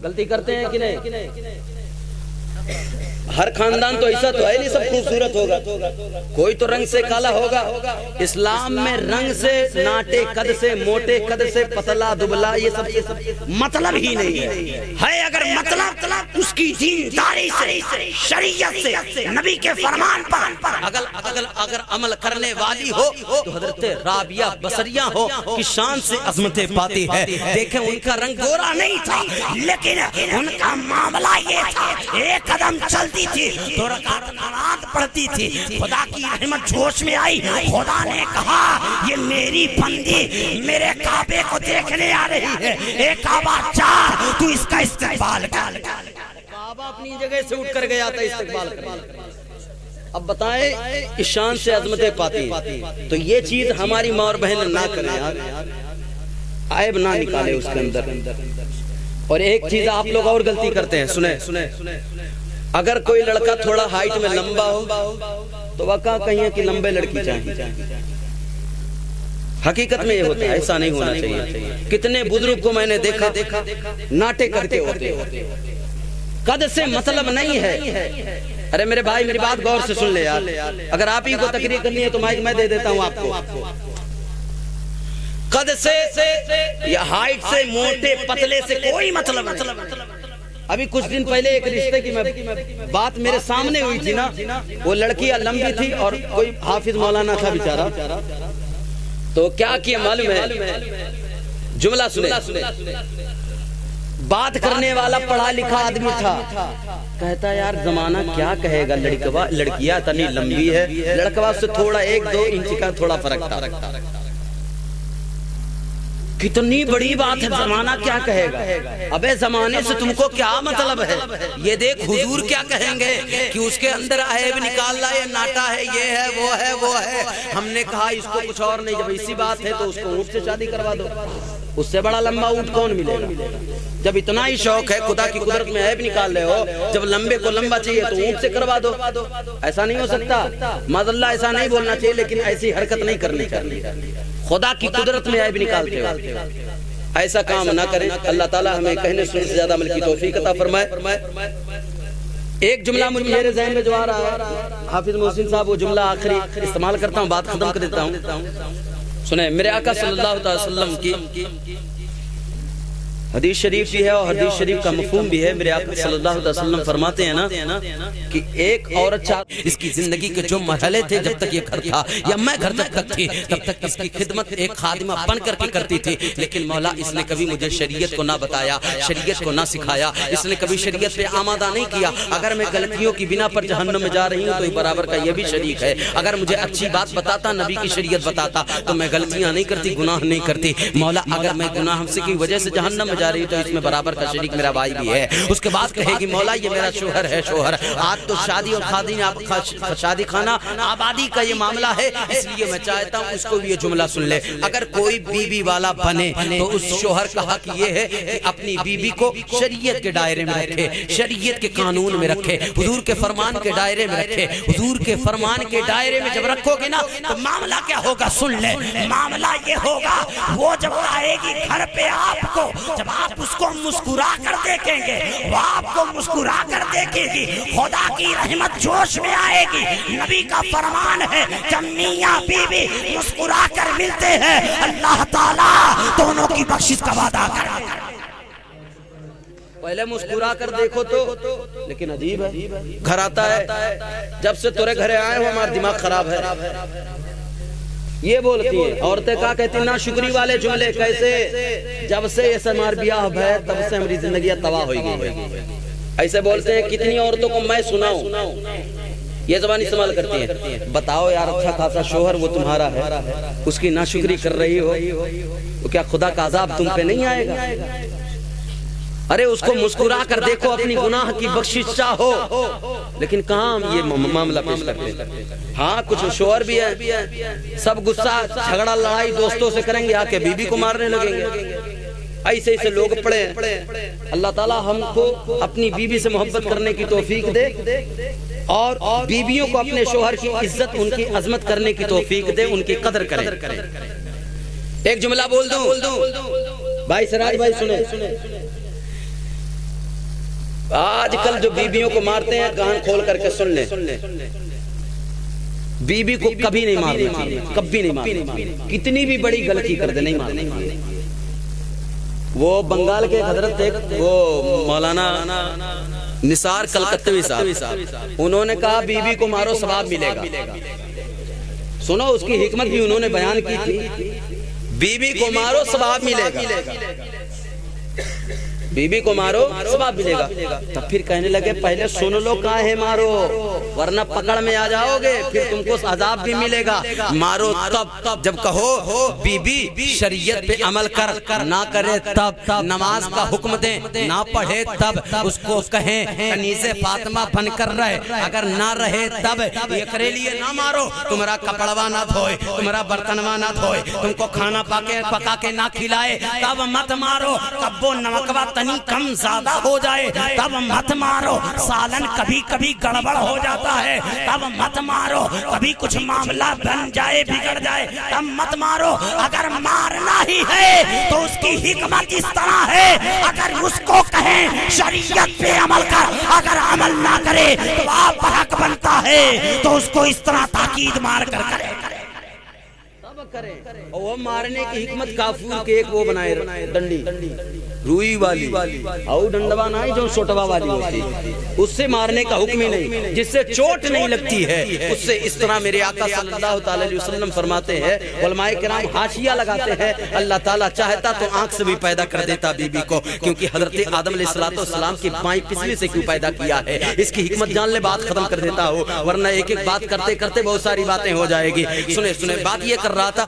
S1: غلطی کرتے ہیں کہ نہیں؟ ہر خاندان تو ایسا تو ہے نہیں سب خوبصورت ہوگا، کوئی تو رنگ سے کالا ہوگا. اسلام میں رنگ سے، ناٹے قد سے، موٹے قد سے، پتلا دبلا یہ سب مطلب ہی نہیں ہے. اگر مطلب اس کی دینداری سے، شریعت سے، نبی کے فرمان پر اگر عمل کرنے والی ہو تو حضرت رابعہ بصریہ ہو کی شان سے عظمتیں پاتی ہے. دیکھیں ان کا رنگ گورا نہیں تھا لیکن ان کا معاملہ یہ تھا ایک قدم چلتی تھی تو رکعت نماز پڑھتی تھی. خدا کی رحمت جوش میں آئی، خدا نے کہا یہ میری بندی میرے کعبے کو دیکھنے آ رہی ہے، اے کعبہ چار تو اس کا استقبال کر. کعبہ اپنی جگہ سے اٹھ کر گیا تھا استقبال کر. اب بتائیں اس شان سے عظمتیں پاتی ہیں تو یہ چیز ہماری ماں اور بہن نہ کریں یار، عیب نہ نکالے اس کے اندر. اور ایک چیز آپ لوگ اور غلطی کرتے ہیں، سنیں اگر کوئی لڑکا تھوڑا ہائٹ میں لمبا ہو تو واقعہ کہیں کہ لمبے لڑکی چاہیے. حقیقت میں یہ ہوتا ہے، ایسا نہیں ہونا چاہیے. کتنے بزرگ کو میں نے دیکھا ناٹے کرتے ہوتے، قد سے مطلب نہیں ہے. ارے میرے بھائی میری بات غور سے سن لے یار، اگر آپ ہی کو تقریر کرنی ہے تو مائک میں دے دیتا ہوں آپ کو. قد سے یا ہائٹ سے، موٹے پتلے سے کوئی مطلب نہیں. ابھی کچھ دن پہلے ایک رشتے کی بات میرے سامنے ہوئی تھی نا، وہ لڑکی لمبی تھی اور کوئی حافظ مولانا تھا بیچارہ. تو کیا کیا معلوم ہے، جملہ سنے، بات کرنے والا پڑھا لکھا آدمی تھا. کہتا یار زمانہ کیا کہے گا، لڑکیاں اتنی لمبی ہے، لڑکوا سے تھوڑا 1-2 انچ کا تھوڑا فرق تھا. کتنی بڑی بات ہے، زمانہ کیا کہے گا. ابے زمانے سے تم کو کیا مطلب ہے؟ یہ دیکھ حضور کیا کہیں گے کہ اس کے اندر عیب نکال رہا ہے، ناٹا ہے، یہ ہے، وہ ہے. ہم نے کہا اس کو کچھ اور نہیں، جب اسی بات ہے تو اس کو اونٹ سے شادی کروا دو. اس سے بڑا لمبا اونٹ کون ملے گا؟ جب اتنا ہی شوق ہے، خدا کی قدرت میں عیب نکال رہے ہو، جب لمبے کو لمبا چاہیے تو اونٹ سے کروا دو. ایسا نہیں ہو سکتا، معاذ اللہ ایسا نہیں بولنا چاہیے، لیکن ایسی حرکت نہیں کرنی چاہیے. خدا کی قدرت میں عیب نکالتے ہو، ایسا کام نہ کریں. اللہ تعالی ہمیں کہنے سننے سے زیادہ عمل کی توفیق عطا فرمائے. ایک جملہ مجھے میرے ذہن میں جو آ رہا ہے، حافظ محسن صاحب وہ جملہ آخری استعمال کرتا ہوں، بات ختم کر دیتا ہوں. سنیں میرے آقا صلی اللہ علیہ وسلم کی حدیث شریف بھی ہے اور حدیث شریف کا مفہوم بھی ہے. میرے آقا صلی اللہ علیہ وسلم فرماتے ہیں نا کہ ایک عورت اس کی زندگی کے جو مرحلے تھے، جب تک یہ گھر تھا یا میں گھر جب تک تھی، تب تک اس کی خدمت ایک خادمہ بن کر کے کرتی تھی. لیکن مولا اس نے کبھی مجھے شریعت کو نہ بتایا، شریعت کو نہ سکھایا، اس نے کبھی شریعت پہ آمادہ نہیں کیا. اگر میں غلطیوں کی بنا پر جہنم میں جا رہی ہوں تو برابر کا یہ بھی شریک ہے. اگر مجھے اچھی بات بتاتا، نبی کی شریعت بتاتا تو میں غلطیاں نہیں کرتی، گناہ نہیں کرتی. مولا اگر میں گناہ سے کی وجہ سے جہنم میں جا رہی تو اس میں برابر کا شریک میرا بھائی بھی ہے. اس کے بعد کہے گی مولا یہ میرا شوہر ہے. شوہر آج تو شادی اور شادی خانہ آبادی کا یہ معاملہ ہے، اس لیے میں چاہتا ہوں اس کو بھی یہ جملہ سن لے. اگر کوئی بیوی والا بنے تو اس شوہر کا حق یہ ہے کہ اپنی بیوی کو شریعت کے دائرے میں رکھے، شریعت کے قانون میں رکھے، حضور کے فرمان کے دائرے میں رکھے. حضور کے فرمان کے دائرے میں جب رکھو گے نا تو معاملہ کیا ہوگا سن لے. معاملہ یہ ہوگا وہ جب آئے گی گھر پہ آپ کو، جب
S4: جب آپ اس کو مسکرا کر دیکھیں گے وہ آپ کو مسکرا کر دیکھے گی، خدا کی رحمت جوش میں آئے گی۔ نبی کا فرمان ہے جب میاں بیوی مسکرا کر ملتے ہیں اللہ تعالیٰ دونوں کی بخشش کا وعدہ کرتا ہے۔
S1: پہلے مسکرا کر دیکھو تو، لیکن عجیب ہے، گھر آتا ہے جب سے تورے گھرے آئے ہو ہمارا دماغ خراب ہے، یہ بولتی ہیں عورتیں۔ کہا کہتی نا شکری والے جملے کیسے؟ جب سے یہ سمار بیاہ ہے تب سے ہماری زندگیاں تباہ ہوئی گئی، ایسے بولتے ہیں۔ کتنی عورتوں کو میں سناؤں یہ زبان استعمال کرتی ہیں، بتاؤ یار اچھا خاصا شوہر وہ تمہارا ہے، اس کی ناشکری کر رہی ہو تو کیا خدا کا عذاب تم پہ نہیں آئے گا؟ ارے اس کو مسکرا کر دیکھو، اپنی گناہ کی بخشش چاہو، لیکن کہاں یہ معاملہ پیش کرتے ہیں۔ ہاں کچھ شوہر بھی ہے، سب غصہ جھگڑا لڑائی دوستوں سے کریں گے، آ کے بیوی کو مارنے لگیں گے، ایسے ایسے لوگ پڑے ہیں۔ اللہ تعالیٰ ہم کو اپنی بیوی سے محبت کرنے کی توفیق دے اور بیویوں کو اپنے شوہر کی عزت ان کی عظمت کرنے کی توفیق دے، ان کی قدر کریں۔ ایک جملہ بول دوں بھائی سراج بھائی سنیں، آج کل جو بیویوں کو مارتے ہیں کان کھول کر کے سن لیں، بیوی کو کبھی نہیں مارنا، کبھی نہیں مارنا، کتنی بھی بڑی غلطی کر دے نہیں مارنا۔ وہ بنگال کے حضرت ایک وہ مولانا نثار کلکتوی صاحب، انہوں نے کہا بیوی کو مارو ثواب ملے گا۔ سنو اس کی حکمت بھی انہوں نے بیان کی تھی، بیوی کو مارو ثواب ملے گا، بیوی کو مارو ثواب ملے گا۔ تب پھر کہنے لگے پہلے سن لو کاہے مارو، ورنہ پکڑ میں آ جاؤ گے، پھر تم کو عذاب بھی ملے گا۔ مارو تب جب کہو بیوی شریعت پہ عمل کر، نہ کرے تب نماز کا حکم دیں، نہ پڑھے تب اس کو کہیں کنیز فاطمہ بن کر رہے، اگر نہ رہے تب یہ کرے لیے نہ مارو، تمہارا کپڑوا نہ دھوئے، تمہارا برتنوا نہ دھوئے، تم کو کھانا پکا کے نہ کھلائے تب مت مارو، کب وہ نمکوا کم زیادہ ہو جائے تب مت مارو، سالن کبھی کبھی گڑبڑ ہو جاتا ہے تب مت مارو، کبھی کچھ معاملہ بن جائے بگڑ جائے تب مت مارو۔ اگر مارنا ہی ہے تو اس کی حکمت اس طرح ہے، اگر اس کو کہیں شریعت پہ عمل کر، اگر عمل نہ کرے تو آپ پر حق بنتا ہے تو اس کو اس طرح تاکید مار کر کرے۔ اور وہ مارنے کی حکمت کافور کے ایک وہ بنائے ڈنڈی روئی والی، او ڈنڈوا نہیں جو سوٹوا والی ہوتی، اس سے مارنے کا حکم ہی نہیں، جس سے چوٹ نہیں لگتی ہے اس سے۔ اس طرح میرے آقا صلی اللہ علیہ وسلم فرماتے ہیں، علماء کرام حاشیہ لگاتے ہیں، اللہ تعالیٰ چاہتا تو آنکھ سے بھی پیدا کر دیتا بیوی کو، کیونکہ حضرت آدم علیہ السلام کی بائیں پسلی سے کیوں پیدا کیا ہے، اس کی حکمت جان لے بات ختم کر دیتا ہو، ورنہ ایک ایک بات کرتے کرتے بہت ساری باتیں ہو جائے گی۔ سنیں بات یہ کر رہا تھا،